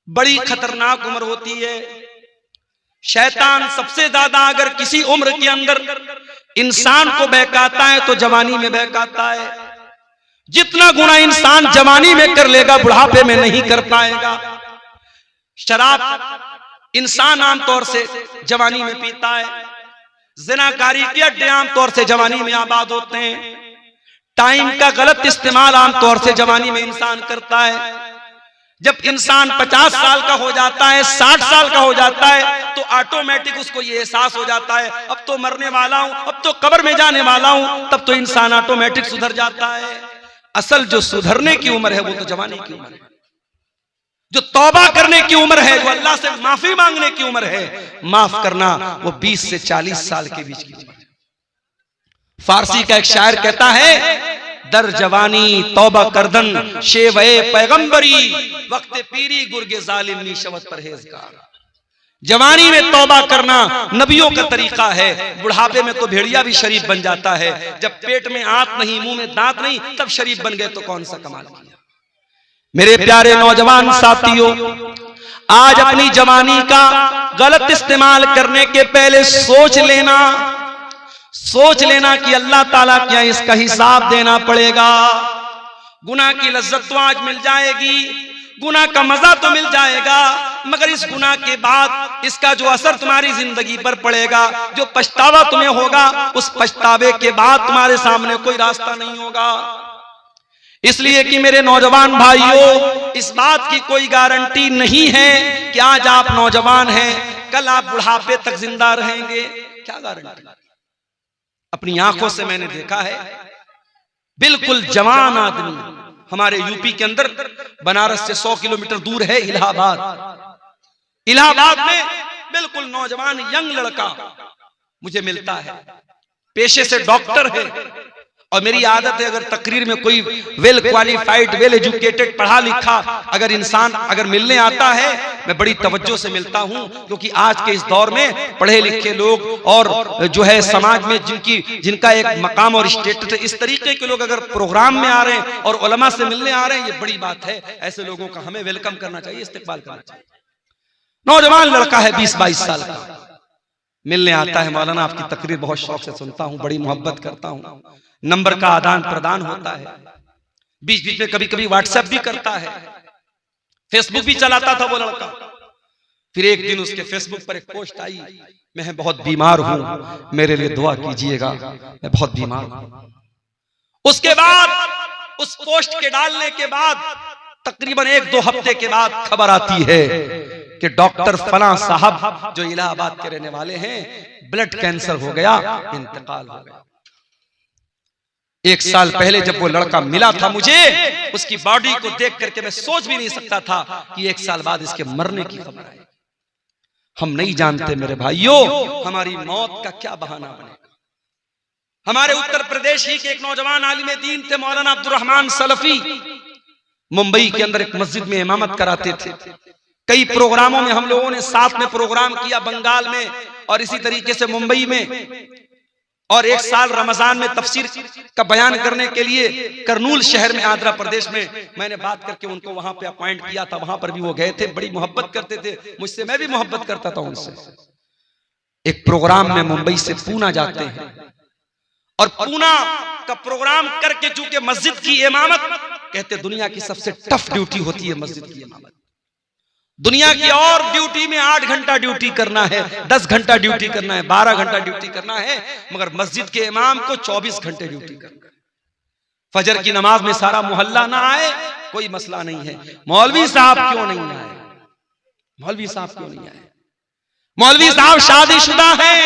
बड़ी खतरनाक उम्र होती है। शैतान सबसे ज्यादा अगर किसी उम्र के अंदर इंसान को बहकाता है तो जवानी में बहकाता है। जितना गुना इंसान जवानी में कर लेगा बुढ़ापे में नहीं कर पाएगा। शराब इंसान आमतौर से जवानी में पीता है, ज़िनाकारी के अड्डे आमतौर से जवानी में आबाद होते हैं, टाइम का गलत इस्तेमाल आमतौर से जवानी में इंसान करता है। जब इंसान 50 साल का हो जाता है, 60 साल का हो जाता है, तो ऑटोमेटिक उसको ये एहसास हो जाता है अब तो मरने वाला हूं, अब तो कब्र में जाने वाला हूं, तब तो इंसान ऑटोमेटिक सुधर जाता है। असल जो सुधरने की उम्र है वो तो जवानी की उम्र है, जो तौबा करने की उम्र है, जो अल्लाह से माफी मांगने की उम्र है, माफ करना, वो 20 से 40 साल के बीच की उम्र है। फारसी का एक शायर कहता है, दर जवानी तौबा करदन शेवे पैगंबरी, वक्त पीरी गुर्गे जालिम नीशवत परहेजगार। जवानी में तौबा करना नबियों का तरीका है, बुढ़ापे में तो भेड़िया भी शरीफ बन जाता है। जब पेट में आंत नहीं, मुंह में दांत नहीं, तब शरीफ बन गए तो कौन सा कमाल किया। मेरे प्यारे नौजवान साथियों, आज अपनी जवानी का गलत इस्तेमाल करने के पहले सोच लेना कि अल्लाह ताला क्या इसका हिसाब देना पड़ेगा। गुनाह की लज्जत तो आज मिल जाएगी, गुनाह का मजा तो मिल जाएगा, मगर इस गुनाह के बाद इसका जो असर तुम्हारी जिंदगी पर पड़ेगा, जो पछतावा तुम्हें होगा, उस पछतावे के बाद तुम्हारे सामने कोई रास्ता नहीं होगा। इसलिए कि मेरे नौजवान भाइयों, इस बात की कोई गारंटी नहीं है कि आज आप नौजवान हैं, कल आप बुढ़ापे तक जिंदा रहेंगे। क्या गारंटी? अपनी आंखों से मैंने देखा है, बिल्कुल जवान आदमी, हमारे यूपी के अंदर बनारस से 100 किलोमीटर दूर है इलाहाबाद। इलाहाबाद में बिल्कुल नौजवान यंग लड़का मुझे मिलता है, पेशे से डॉक्टर है, और मेरी आदत है अगर तकरीर में कोई वेल क्वालिफाइड, वेल एजुकेटेड, पढ़ा लिखा अगर इंसान अगर मिलने आता है, मैं बड़ी तवज्जो से मिलता हूं, क्योंकि आज के इस दौर में पढ़े लिखे लोग और जो है समाज में जिनका एक मकाम और स्टेटस है, इस तरीके के लोग अगर प्रोग्राम में आ रहे हैं और उलमा से मिलने आ रहे हैं, ये बड़ी बात है। ऐसे लोगों का हमें वेलकम करना चाहिए, इस्तेकबाल करना चाहिए। नौजवान लड़का है 20-22 साल का, मिलने आता है, मौलाना आपकी तकरीर बहुत शौक से सुनता हूं, बड़ी मोहब्बत करता हूं, नंबर का आदान प्रदान होता है, बीच बीच में कभी कभी व्हाट्सएप भी करता है, फेसबुक भी चलाता था वो लड़का। फिर एक दिन उसके फेसबुक पर एक पोस्ट आई, मैं बहुत बीमार हूं, मेरे लिए दुआ कीजिएगा, मैं बहुत बीमार हूं। उसके बाद उस पोस्ट के डालने के बाद तकरीबन 1-2 हफ्ते के बाद खबर आती है कि डॉक्टर फला साहब जो इलाहाबाद के रहने वाले हैं, ब्लड कैंसर हो गया, इंतकाल हो गया। 1 साल पहले जब वो लड़का मिला था मुझे, उसकी बॉडी को देख करके मैं सोच भी नहीं सकता था कि 1 साल बाद इसके मरने की खबर आई। हम नहीं जानते मेरे भाइयों हमारी मौत का क्या बहाना बनेगा। हमारे उत्तर प्रदेश ही के एक नौजवान आलिम दीन थे, मौलाना अब्दुल रहमान सलफी, मुंबई के अंदर एक मस्जिद में इमामत कराते थे। कई प्रोग्रामों में हम लोगों ने साथ में प्रोग्राम किया, बंगाल में और इसी तरीके से मुंबई में। और 1 साल रमजान में तफसीर का बयान करने के लिए करनूल शहर में, आंध्र प्रदेश में मैंने बात करके उनको वहां पे अपॉइंट किया था। वहां पर भी वो गए थे, बड़ी मोहब्बत करते थे मुझसे, मैं भी मोहब्बत करता था उनसे। एक प्रोग्राम में मुंबई से पूना जाते हैं और पूना का प्रोग्राम करके चूंकि मस्जिद की इमामत, कहते दुनिया की सबसे टफ ड्यूटी होती है मस्जिद की इमामत। दुनिया की और ड्यूटी में 8 घंटा ड्यूटी करना है, 10 घंटा ड्यूटी करना है, 12 घंटा ड्यूटी करना है, मगर मस्जिद के इमाम को 24 घंटे ड्यूटी करना है। फजर की नमाज में सारा मोहल्ला ना आए कोई मसला नहीं है, मौलवी साहब क्यों नहीं आए, मौलवी साहब क्यों नहीं आए। मौलवी साहब शादीशुदा हैं,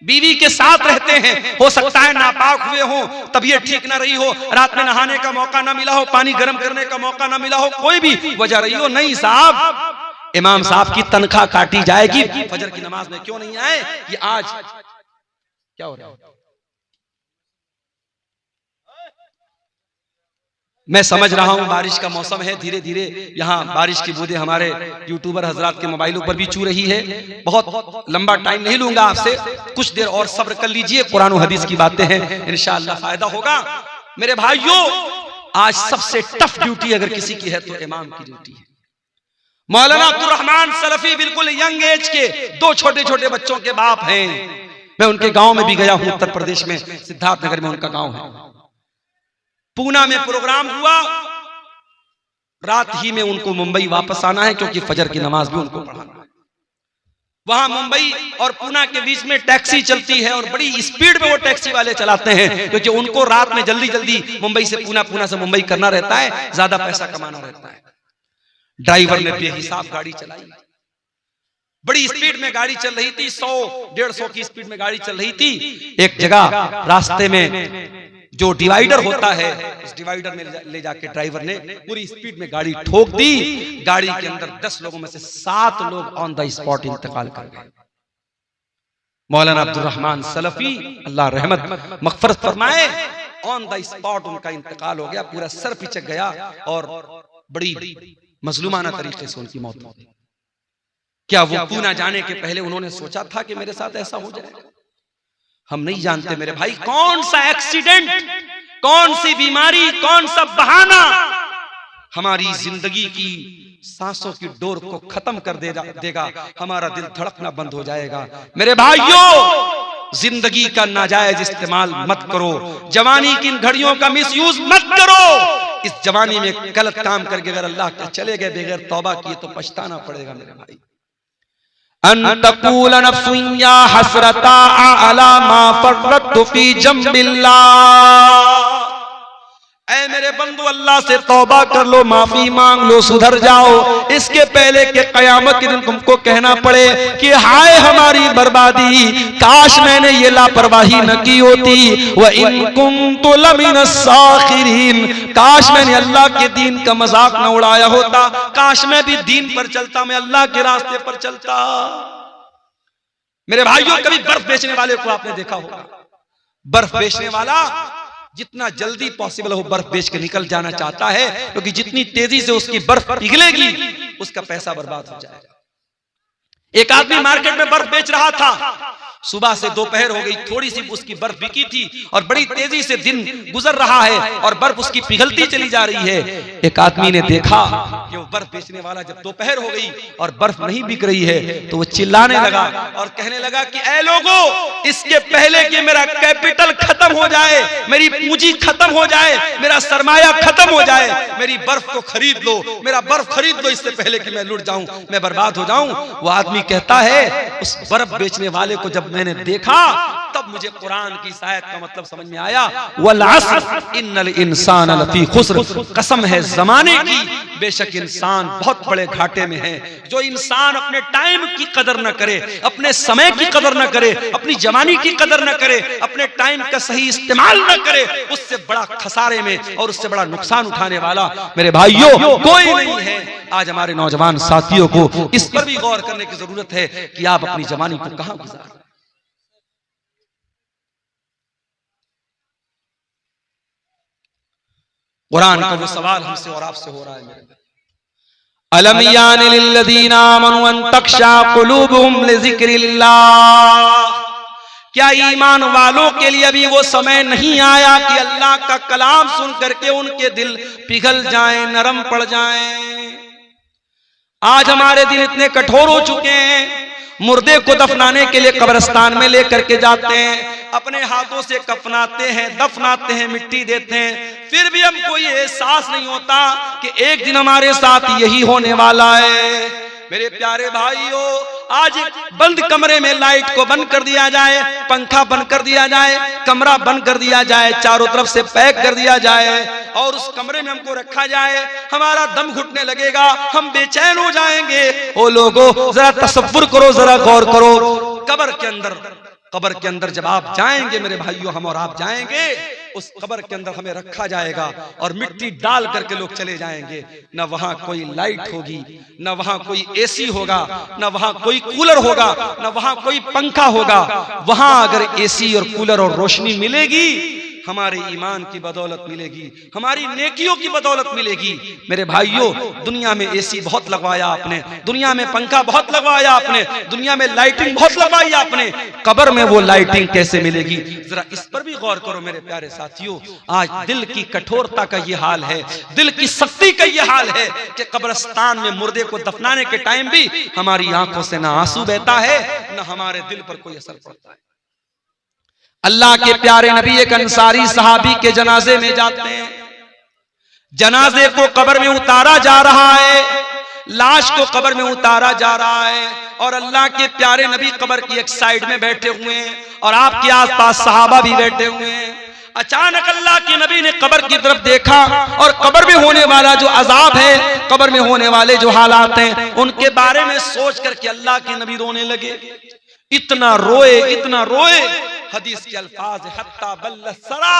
बीवी के साथ रहते हैं, हो सकता है नापाक हुए हो, तबीयत ठीक ना रही हो, रात में नहाने का मौका ना मिला हो, पानी गर्म करने का मौका ना मिला हो, कोई भी वजह रही हो, नहीं साहब इमाम साहब की तनख्वाह काटी जाएगी, फजर की नमाज में क्यों नहीं आए। ये आज क्या हो रहा है, मैं समझ रहा हूं बारिश का मौसम है, धीरे धीरे यहाँ बारिश की बूंदें हमारे यूट्यूबर हजरात के मोबाइलों पर भी छू रही है। बहुत लंबा टाइम नहीं लूंगा आपसे, कुछ देर और सब्र कर लीजिए, कुरान और हदीस की बातें हैं, इंशाअल्लाह फायदा होगा। मेरे भाइयों आज सबसे टफ ड्यूटी अगर किसी की है तो इमाम की ड्यूटी है। मौलाना अब्दुल रहमान सलफी बिल्कुल यंग एज के 2 छोटे छोटे बच्चों के बाप हैं। मैं उनके गांव में भी गया हूं, उत्तर प्रदेश में सिद्धार्थनगर में उनका गांव है। पूना में प्रोग्राम हुआ, रात ही में उनको मुंबई वापस आना है क्योंकि फजर की नमाज भी उनको पढ़ाना है। वहां मुंबई और पूना के बीच में टैक्सी चलती है और बड़ी स्पीड में वो टैक्सी वाले चलाते हैं क्योंकि उनको रात में जल्दी जल्दी मुंबई से पूना, पूना से मुंबई करना रहता है, ज्यादा पैसा कमाना रहता है। ड्राइवर ने बेहिसाब गाड़ी चलाई, बड़ी स्पीड में गाड़ी चल रही थी, 100-150 की स्पीड में गाड़ी चल रही थी। एक जगह रास्ते में जो डिवाइडर होता है, उस डिवाइडर में ले जाके ड्राइवर ने पूरी स्पीड में गाड़ी ठोक दी। गाड़ी के अंदर 10 लोगों में से 7 लोग ऑन द स्पॉट इंतकाल कर गए। मौलाना अब्दुल रहमान सलफी अल्लाह रहमत मगफरत फरमाए, ऑन द स्पॉट उनका इंतकाल हो गया, पूरा सर पिचक गया और बड़ी मजलूमाना तरीके से उनकी मौत हो गई। क्या वो पूना जाने के पहले उन्होंने सोचा था कि मेरे साथ ऐसा हो जाएगा? हम नहीं जानते मेरे भाई, कौन सा एक्सीडेंट, कौन सी बीमारी, कौन सा बहाना हमारी जिंदगी की सांसों की डोर को खत्म कर देगा, हमारा दिल धड़कना बंद हो जाएगा। मेरे भाइयों जिंदगी का नाजायज इस्तेमाल मत करो, जवानी की इन घड़ियों का मिसयूज मत करो। इस जवानी में गलत काम करके अगर अल्लाह के चले गए बगैर तौबा किए तो पछताना पड़ेगा मेरे भाई। अन्तकुल नफ्सुन या हसरता अला मा फर्रतु फी जंबिल्लाह। ऐ मेरे बंदू अल्लाह से तौबा कर लो, माफी मांग लो, सुधर जाओ, इसके पहले कि कयामत के दिन तुमको कहना पड़े कि हाय हमारी बर्बादी, काश मैंने ये लापरवाही न की होती। व इन कुन्तु लमिनस साखिरीन, काश मैंने अल्लाह के दीन का मजाक न उड़ाया होता, काश मैं भी दीन पर चलता, मैं अल्लाह के रास्ते पर चलता। मेरे भाइयों कभी बर्फ बेचने वाले को आपने देखा होगा, बर्फ बेचने वाला जितना जल्दी पॉसिबल हो बर्फ बेच के निकल जाना चाहता है, क्योंकि जितनी तेजी से उसकी बर्फ पिघलेगी उसका पैसा बर्बाद हो जाएगा। एक आदमी मार्केट में बर्फ बेच रहा था, सुबह से दोपहर हो गई, थोड़ी सी उसकी बर्फ बिकी थी और बड़ी तेजी से दिन गुजर रहा है और बर्फ उसकी पिघलती चली जा रही है। एक आदमी ने देखा कि वो बर्फ बेचने वाला जब दोपहर हो गई और बर्फ नहीं बिक रही है तो वो चिल्लाने लगा और कहने लगा कि ऐ लोगों, इसके पहले कि मेरा कैपिटल खत्म हो जाए, मेरी पूंजी खत्म हो जाए, मेरा सरमाया खत्म हो जाए, मेरी बर्फ को खरीद लो, मेरा बर्फ खरीद लो, इससे पहले कि मैं लुट जाऊं, मैं बर्बाद हो जाऊं। वो आदमी कहता है उस बर्फ बेचने वाले को जब मैंने देखा तब मुझे कुरान की इस आयत का मतलब समझ में आया, वल अस्र इन्नल इंसान लफी खुस्र, कसम है जमाने की, बेशक इंसान बहुत बड़े घाटे में है। जो इंसान अपने टाइम की कदर न करे, अपने समय की कदर न करे, अपनी जवानी की कदर न करे, अपने टाइम का सही इस्तेमाल न करे, उससे बड़ा खसारे में और उससे बड़ा नुकसान उठाने वाला मेरे भाइयों कोई नहीं है। आज हमारे नौजवान साथियों को इस पर भी गौर करने की जरूरत है कि आप अपनी जवानी को कहां गुजार। कुरान का वो सवाल हमसे और आपसे हो रहा है मेरे, अलम यानि लिल्लज़ीना आमनू अन तख्शा कुलूबुहुम लिज़िक्रिल्लाह, क्या ईमान वालों के लिए अभी वो समय नहीं आया कि अल्लाह का कलाम सुन करके उनके दिल पिघल जाएं, नरम पड़ जाएं। आज हमारे दिल इतने कठोर हो चुके हैं, मुर्दे को दफनाने के लिए कब्रिस्तान में लेकर के जाते हैं, अपने हाथों से कफनाते हैं, दफनाते हैं, मिट्टी देते हैं, फिर भी हमको ये एहसास नहीं होता कि एक दिन हमारे साथ यही होने वाला है। मेरे प्यारे भाइयों, आज बंद कमरे में लाइट को बंद कर दिया जाए, पंखा बंद कर दिया जाए, कमरा बंद कर दिया जाए, चारों तरफ से पैक कर दिया जाए और उस कमरे में हमको रखा जाए, हमारा दम घुटने लगेगा, हम बेचैन हो जाएंगे। ओ लोगों, जरा तसव्वुर करो, जरा गौर करो, कब्र के अंदर जब आप जाएंगे मेरे भाइयों, हम और आप जाएंगे, उस कब्र के अंदर हमें रखा जाएगा और मिट्टी डाल करके लोग चले जाएंगे। न वहां कोई लाइट होगी, न वहां कोई एसी होगा, न वहां कोई कूलर होगा, न वहां कोई पंखा होगा। वहां अगर एसी और कूलर और रोशनी मिलेगी, हमारे ईमान की बदौलत मिलेगी, हमारी नेकियों की बदौलत मिलेगी। मेरे भाइयों, दुनिया में एसी बहुत लगवाया आपने, दुनिया में पंखा बहुत लगवाया आपने, दुनिया में लाइटिंग बहुत लगवाई आपने, कब्र में वो लाइटिंग कैसे मिलेगी? जरा इस पर भी गौर करो मेरे प्यारे साथियों। आज दिल की कठोरता का ये हाल है, दिल की सख्ती का ये हाल है कि कब्रिस्तान में मुर्दे को दफनाने के टाइम भी हमारी आंखों से ना आंसू बहता है, न हमारे दिल पर कोई असर पड़ता है। अल्लाह के प्यारे नबी एक अंसारी सहाबी के जनाजे में जाते हैं, जनाजे को कब्र में उतारा जा रहा है, लाश को कब्र में उतारा जा रहा है और अल्लाह के प्यारे नबी कब्र की एक साइड में बैठे हुए हैं और आपके आसपास सहाबा भी बैठे हुए हैं। अचानक अल्लाह के नबी ने कब्र की तरफ देखा और कब्र में होने वाला जो अजाब है, कब्र में होने वाले जो हालात हैं, उनके बारे में सोच करके अल्लाह के नबी रोने लगे। इतना रोए, हदीस के अल्फाज हत्ता बल्ल सरा,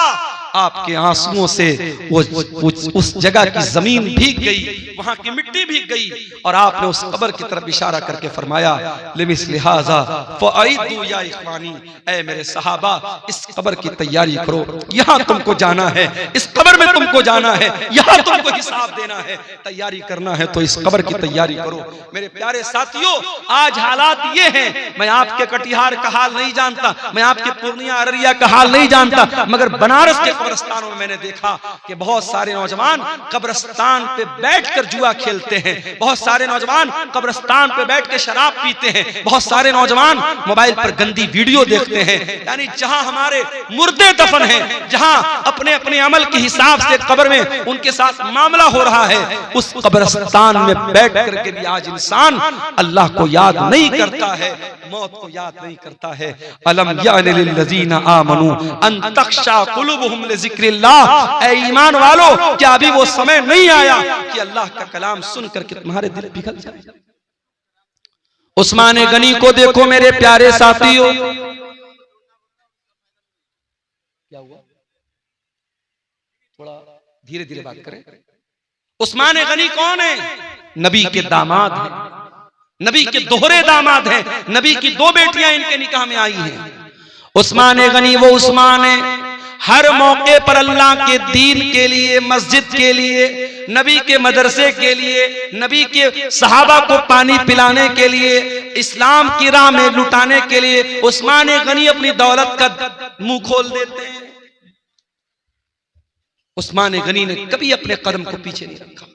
आपके आंसुओं से उस जगह की जमीन भीग गई, वहां की मिट्टी भीग गई और आपने उस कब्र की तरफ इशारा करके फरमाया, लिमिस्लि हाज़ा फ़अइदू या इख़वानी, ऐ मेरे सहाबा, इस कब्र की तैयारी करो, यहां तुमको जाना है, इस कब्र में तुमको जाना है, यहां तुमको हिसाब देना है, तैयारी करना है तो इस कब्र की तैयारी करो। मेरे प्यारे साथियों, आज हालात ये हैं, मैं आपके कटिहार का हाल नहीं जानता, मैं आपके पूर्णिया अररिया का हाल नहीं जानता, मगर बनारस के कब्रिस्तानों में मैंने देखा कि बहुत सारे नौजवान कब्रिस्तान पे बैठकर जुआ खेलते हैं, बहुत सारे नौजवान कब्रिस्तान पे बैठ के शराब पीते हैं, बहुत सारे नौजवान मोबाइल पर गंदी वीडियो देखते हैं। यानी जहां हमारे मुर्दे दफन हैं, जहां अपने अपने अमल के हिसाब से कब्र में उनके साथ मामला हो रहा है, उस कब्रिस्तान में बैठ करके भी आज इंसान अल्लाह को याद नहीं करता है, मौत को याद नहीं करता है। अलम यानि लिल्लज़ीना आमनू अन तख्शा कुलूबुहुम लिज़िक्रिल्लाह, ऐ ईमान वालों, क्या अभी वो समय नहीं आया कि अल्लाह का कलाम सुन करके तुम्हारे दिल पिघल जाए? उस्मान गनी को देखो मेरे प्यारे साथियों, क्या हुआ? थोड़ा धीरे धीरे बात करें। उस्मान गनी कौन है? नबी के दामाद हैं, नबी के दोहरे दामाद हैं, नबी की दो बेटियां इनके निकाह में आई हैं। उस्मान गनी वो उस्मान है, हर मौके पर अल्लाह के दीन के लिए, मस्जिद के लिए, नबी के मदरसे के लिए, नबी के सहाबा को पानी पिलाने के लिए, इस्लाम की राह में लुटाने के लिए उस्मान गनी अपनी दौलत का मुंह खोल देते हैं। उस्मान गनी ने कभी अपने कदम को पीछे नहीं रखा।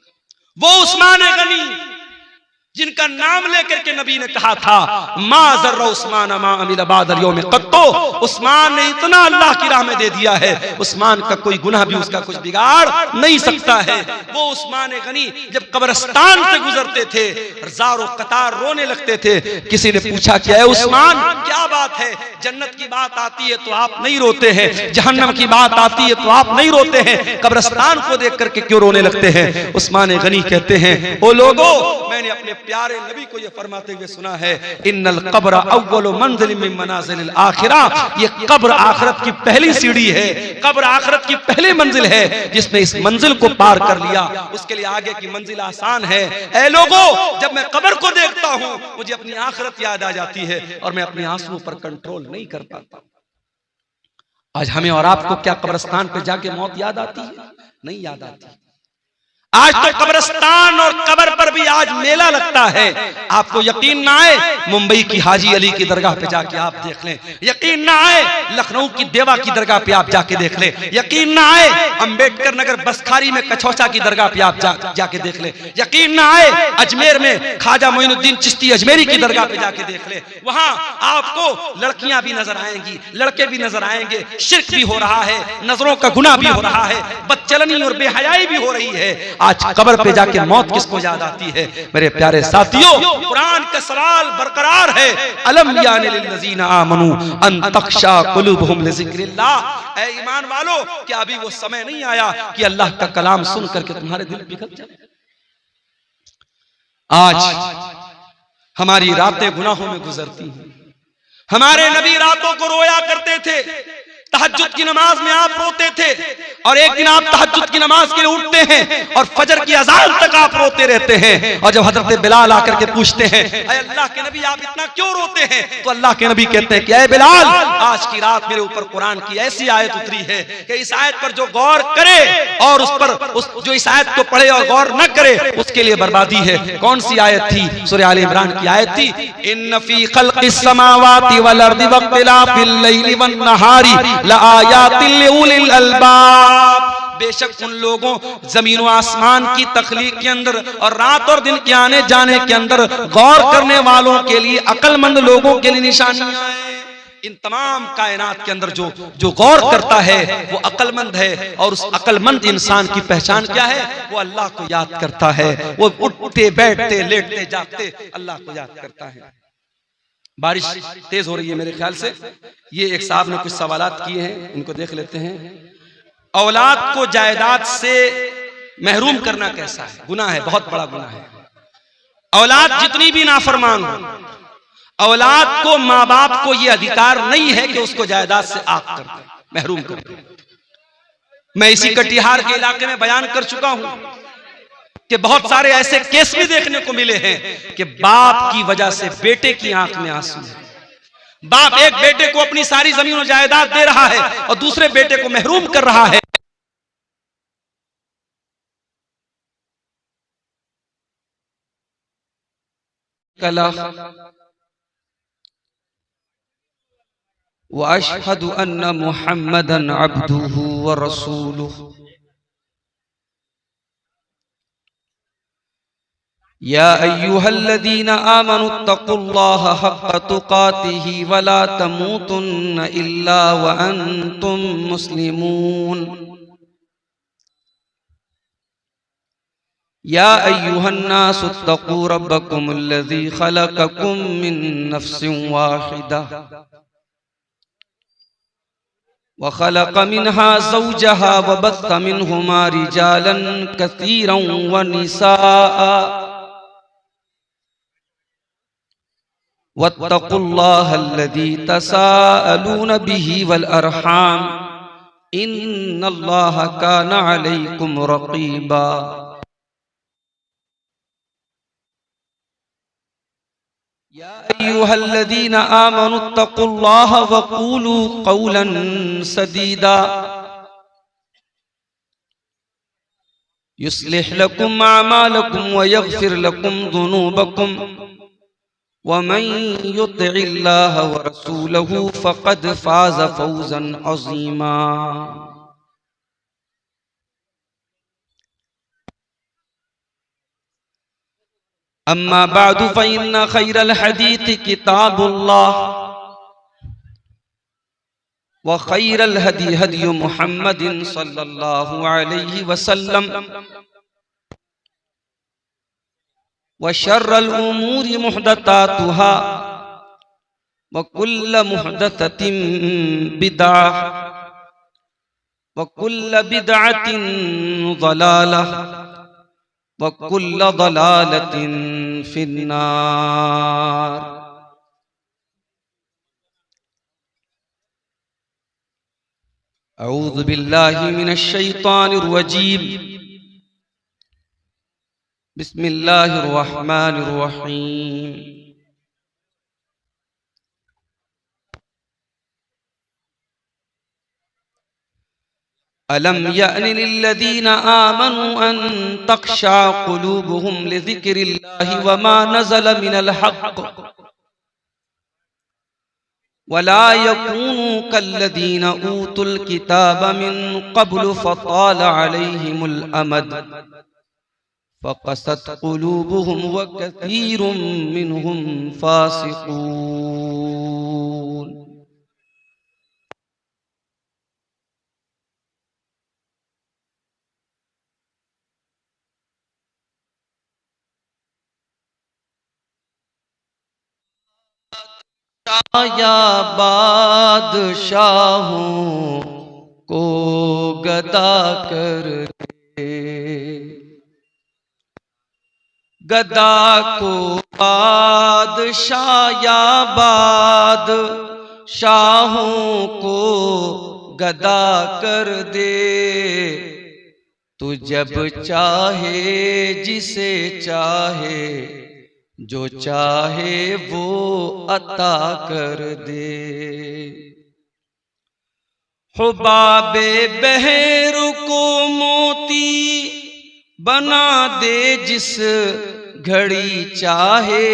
वो उस्मान गनी जिनका नाम लेकर के नबी ने कहा था माज़र उस्मान मा अमिल बादल यौम कत्तो, उस्मान ने इतना अल्लाह की राह में दे दिया है, उस्मान का कोई गुनाह भी उसका कुछ बिगाड़ नहीं सकता है। वो उस्मान गनी जब कब्रिस्तान से गुजरते थे हजारों कतार रोने लगते थे। किसी ने पूछा क्या है उस्मान, क्या बात है, जन्नत की बात आती है तो आप नहीं रोते हैं, जहन्नम की बात आती है तो आप नहीं रोते हैं, कब्रिस्तान को देख करके क्यों रोने लगते हैं? उस्मान गनी कहते हैं ओ लोगों, मैंने अपने प्यारे नबी को यह फरमाते हुए सुना है इन्नल कब्र अव्वलु मंजिल मिन मनाजिल आखिरह, ये कब्र आखिरत की पहली सीढ़ी है, कब्र आखिरत की पहली मंजिल है। जिसने इस मंजिल को पार कर लिया उसके लिए आगे की मंजिल आसान है। ऐ लोगों, जब मैं कब्र को देखता हूं मुझे अपनी आखिरत याद आ जाती है और मैं अपने आंसुओं पर कंट्रोल नहीं कर पाता। आज हमें और आपको क्या कब्रिस्तान पे जाके मौत याद आती है? नहीं याद आती। आज तो कब्रिस्तान और कब्र पर भी आज मेला लगता है। आपको यकीन ना आए, मुंबई की हाजी अली की दरगाह पे जाके आप देख लें, यकीन ना आए लखनऊ की देवा की दरगाह पे आप जाके देख लें, यकीन ना आए अंबेडकर नगर बसखारी में कछौचा की दरगाह पे आप जाके देख लें, यकीन ना आए अजमेर में ख्वाजा मोइनुद्दीन चिश्ती अजमेरी की दरगाह पे जाके देख लें। वहां आपको लड़कियां भी नजर आएंगी, लड़के भी नजर आएंगे, शिर्क भी हो रहा है, नजरों का गुनाह भी हो रहा है, बदचलनी और बेहयाई भी हो रही है। आज कब्र पे जाके मौत किसको याद आती है? मेरे प्यारे साथियों, कुरान का सवाल बरकरार है, अलम यानि लिल्लज़ीना आमनू अन तख्शा कुलूबुहुम लिज़िक्रिल्लाह। ऐ ईमान वालों, क्या अभी वो समय नहीं आया कि अल्लाह का कलाम सुन करके तुम्हारे दिल पिघल जाए? आज हमारी रातें गुनाहों में गुजरती हैं। हमारे नबी रातों को रोया करते थे, तहज्जुद की नमाज में आप रोते थे, और एक दिन आप तहज्जुद की नमाज के लिए उठते हैं और फजर की अजान तक आप रोते रहते हैं। और जब हजरत बिलाल आकर के पूछते हैं ऐ अल्लाह के नबी आप इतना क्यों रोते हैं, तो अल्लाह के नबी कहते हैं कि ऐ बिलाल, आज की रात मेरे ऊपर कुरान की ऐसी आयत उतरी है कि इस आयत पर जो गौर करे और जो इस आयत को पढ़े और गौर न करे उसके लिए बर्बादी है। कौन सी आयत थी? सूरह आले इमरान की आयत थी, इन्न फी खल्क़िस समावाति वल अर्दि वख्तिलाफिल लैलि वन नहारी लआयातिल लिउलिल अलबाब। बेशक उन लोगों जमीन व आसमान की तख्लीक के अंदर और रात और दिन के आने जाने के अंदर गौर करने वालों के लिए, अक्लमंद लोगों के लिए निशानियां हैं। इन तमाम कायनात के अंदर जो गौर करता है वो अक्लमंद है, और उस अक्लमंद इंसान की पहचान क्या है? वो अल्लाह को याद करता है, वो उठते बैठते लेटते जागते अल्लाह को याद करता है। बारिश तेज हो रही है मेरे ख्याल से। ये एक साहब ने कुछ सवालात किए हैं, इनको देख लेते हैं। औलाद को जायदाद से महरूम करना कैसा है? गुनाह है, बहुत बड़ा गुनाह है। औलाद जितनी भी नाफरमान हो, औलाद को, माँ बाप को यह अधिकार नहीं है कि उसको जायदाद से आग कर दे, महरूम कर दे। मैं इसी कटिहार के इलाके में बयान कर चुका हूं कि बहुत सारे ऐसे केस भी देखने को मिले हैं कि बाप की वजह से बेटे की आंख में आंसू है। बाप एक बेटे को अपनी सारी जमीन और जायदाद दे रहा है और दूसरे बेटे को महरूम कर रहा है। व अशहदु अन्ना मुहम्मदन अब्दुहु व रसूलुहु। या अय्युहल्लज़ीना आमनुत्तक़ुल्लाहा हक़्क़ तुक़ातिही वला तमूतुन्न इल्ला व अंतुम मुस्लिमून। या अय्युहन्नासुत्तक़ू रब्बकुमुल्लज़ी ख़लक़कुम मिन नफ़्सिन वाहिदा व ख़लक़ मिन्हा ज़ौजहा व बस्स मिन्हुमा रिजालन कसीरन व निसाअ वत्तक़ुल्लाहल्लज़ी तसाअलून बिही वल अरहाम इन्नल्लाहा काना अलैकुम रक़ीबा। या अय्युहल्लज़ीना आमनुत्तक़ुल्लाहा वक़ूलू क़ौलन सदीदा युस्लिह लकुम अअमालकुम व यग़फिर लकुम ज़ुनूबकुम व मन युतिइल्लाह व रसूलहु फ़क़द फ़ाज़ फ़ौज़न अज़ीमा। अम्मा बादु फ़इन्ना खैरल हदीथ किताबुल्लाह व खैरल हदी हदी मुहम्मदिन सल्लल्लाहु अलैहि वसल्लम व शर्रल उमूरि मुहदतातुहा व कुल्ल मुहदततिन बिदअह व कुल्ल बिदअतिन ज़लालह व कुल्ल ज़लालतिन फिन्नार। अऊज़ु बिल्लाहि मिनश शैतानिर रजीम। बिस्मिल्लाहिर रहमानिर रहीम। अलम यअनि लिल्लज़ीना आमनु अन तख़शअ क़ुलूबुहुम लिज़िक्रिल्लाहि वमा नज़ल मिनल हक़्क़ वला यकूनु कल्लज़ीना ऊतुल किताब मिन क़ब्लु फ़ताल अलैहिमुल अमद फ़क़सत क़ुलूबुहुम व कसीरुम मिनहुम फ़ासिक़ून। या बादशाहों को गदा कर दे, गदा को बादशाह या बादशाहों को गदा कर दे। तू जब चाहे जिसे चाहे जो चाहे वो अता कर दे। हुबाबे बहर को मोती बना दे जिस घड़ी चाहे,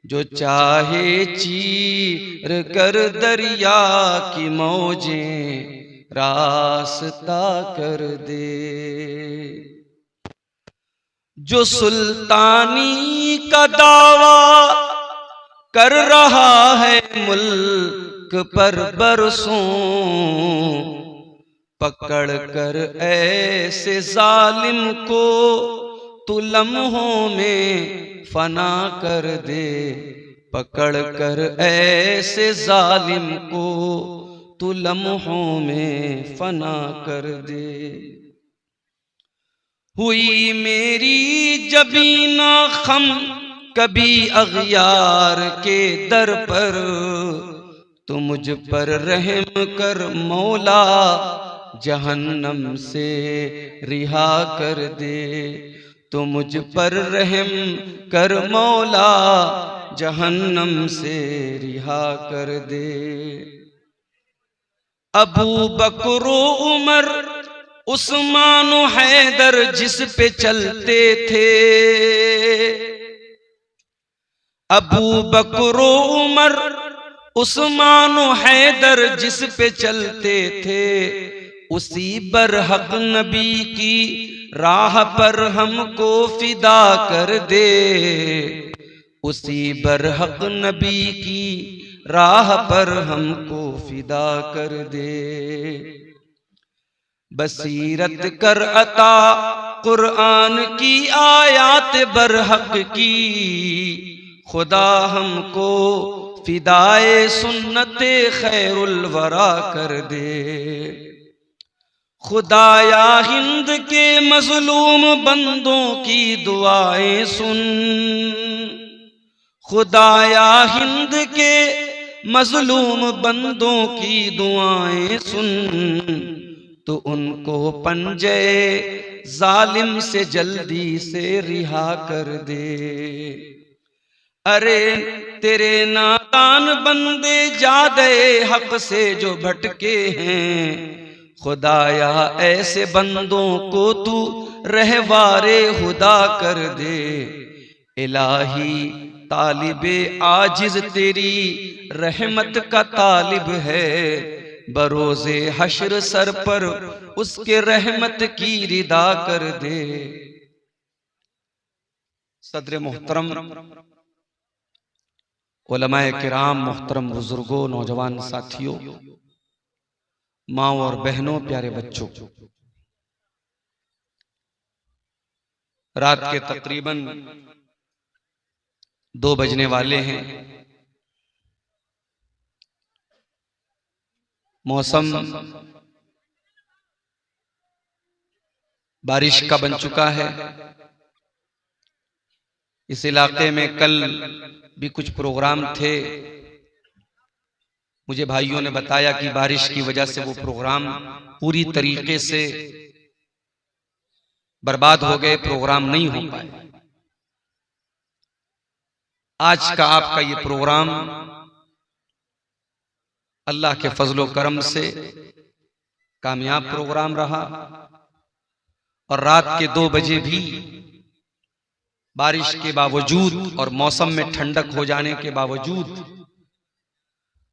जो चाहे चीर कर दरिया की मौजें रास्ता कर दे। जो सुल्तानी का दावा कर रहा है मुल्क पर बरसों, पकड़ कर ऐसे जालिम को तू लम्हों में फना कर दे। पकड़ कर ऐसे जालिम को तू लम्हों में फना कर दे। हुई मेरी जबीना खम कभी अग़यार के दर पर, तू मुझ पर रहम कर मौला जहन्नम से रिहा कर दे। तू मुझ पर रहम कर मौला जहन्नम से रिहा कर दे। अबू बकर उमर उस्मान हैदर जिस पे चलते थे, अबू बकर उमर उस्मान हैदर जिस पे चलते थे, उसी बरहक नबी की राह पर हमको फिदा कर दे। उसी बरहक नबी की राह पर हमको फिदा कर दे। बसीरत कर अता कुरान की आयात बरहक की, खुदा हमको फिदाए सुन्नते खैरुल वरा कर दे। खुदाया हिंद के मजलूम बंदों की दुआएं सुन, खुदाया हिंद के मजलूम बंदों की दुआएं सुन। तो उनको पंजे जालिम से जल्दी से रिहा कर दे। अरे तेरे नादान बंदे जादे हक से जो भटके हैं, खुदाया ऐसे बंदों को तू रहवारे खुदा कर दे। इलाही तालिबे आजिज तेरी रहमत का तालिब है, बरोज़े हश्र सर पर उसके रहमत की रिदा कर दे। सदर मोहतरम, उलमाए किराम, मोहतरम बुजुर्गों, नौजवान साथियों, माओ और बहनों, प्यारे बच्चों, रात के तकरीबन 2 बजने वाले हैं। मौसम बारिश का बन चुका है। इस इलाके में कल भी कुछ प्रोग्राम थे। मुझे भाइयों ने बताया कि बारिश की वजह से वो प्रोग्राम पूरी तरीके से बर्बाद हो गए, प्रोग्राम नहीं हो पाए। आज का आपका ये प्रोग्राम अल्लाह के फजलो करम से कामयाब प्रोग्राम रहा और रात के 2 बजे भी बारिश के बावजूद और मौसम में ठंडक हो जाने के बावजूद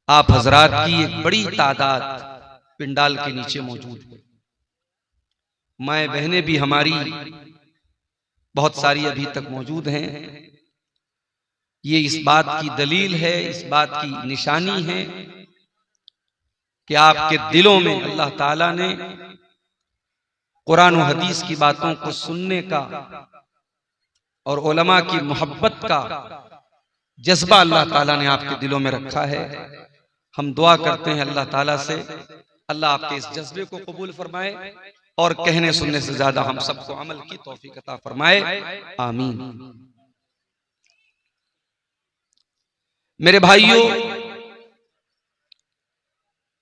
आप हजरात की एक बड़ी तादाद पिंडाल के नीचे मौजूद है। माए बहनें भी हमारी बहुत सारी अभी तक मौजूद हैं। ये इस बात की दलील है, इस बात की निशानी है कि आपके दिलों में अल्लाह ताला ने कुरान और हदीस की बातों को सुनने का और उलमा की मोहब्बत का जज्बा अल्लाह ताला ने आपके दिलों में रखा है। हम दुआ करते हैं अल्लाह ताला से, अल्लाह आपके इस जज्बे को कबूल फरमाए और कहने सुनने से ज्यादा हम सबको अमल की तौफीक अता फरमाए, आमीन। मेरे भाइयों,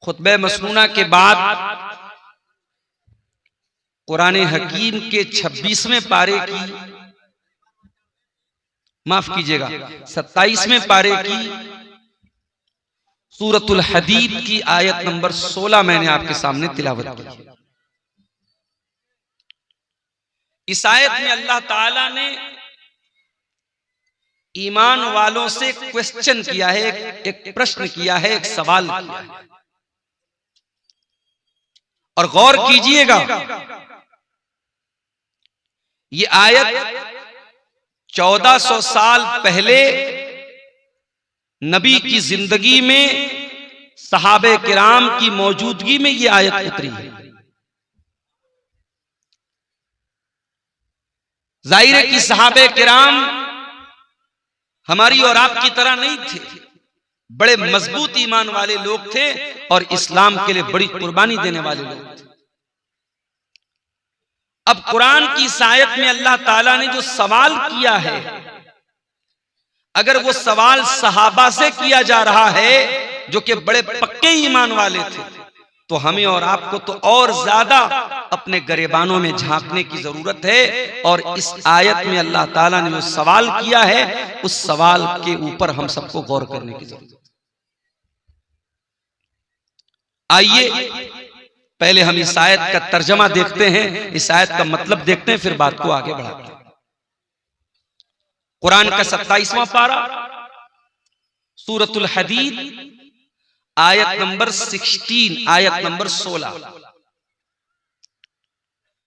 खुतबे मसनूना के बाद कुरान हकीम के 26वें पारे की, माफ कीजिएगा 27वें पारे की सूरतुल हदीद की आयत नंबर 16 मैंने आपके सामने तिलावत की। इस आयत में अल्लाह ताला ने ईमान वालों से क्वेश्चन किया है, एक प्रश्न किया है, एक सवाल किया है। और गौर कीजिएगा, ये आयत 1400 साल पहले नबी की जिंदगी में सहाबे किराम की मौजूदगी में ये आयत उतरी है। जाहिर है कि सहाबे किराम हमारी और आपकी तरह नहीं थे, बड़े मजबूत ईमान वाले लोग थे और इस्लाम के लिए बड़ी कुर्बानी देने वाले लोग थे। अब कुरान की इस आयत में अल्लाह ताला ने जो सवाल किया है, अगर वो सवाल सहाबा से किया जा रहा है जो कि बड़े पक्के ईमान वाले थे, तो हमें और आपको तो और ज्यादा अपने गरेबानों में झांकने की जरूरत है। और इस आयत में अल्लाह ताला ने जो सवाल किया है, उस सवाल के ऊपर हम सबको गौर करने की जरूरत है। आइए पहले हम इस आयत का तर्जमा देखते हैं, इस आयत का मतलब देखते हैं, फिर बात को आगे बढ़ाते हैं। कुरान का 27वां पारा सूरतुल हदीद आयत नंबर 16, आयत नंबर 16।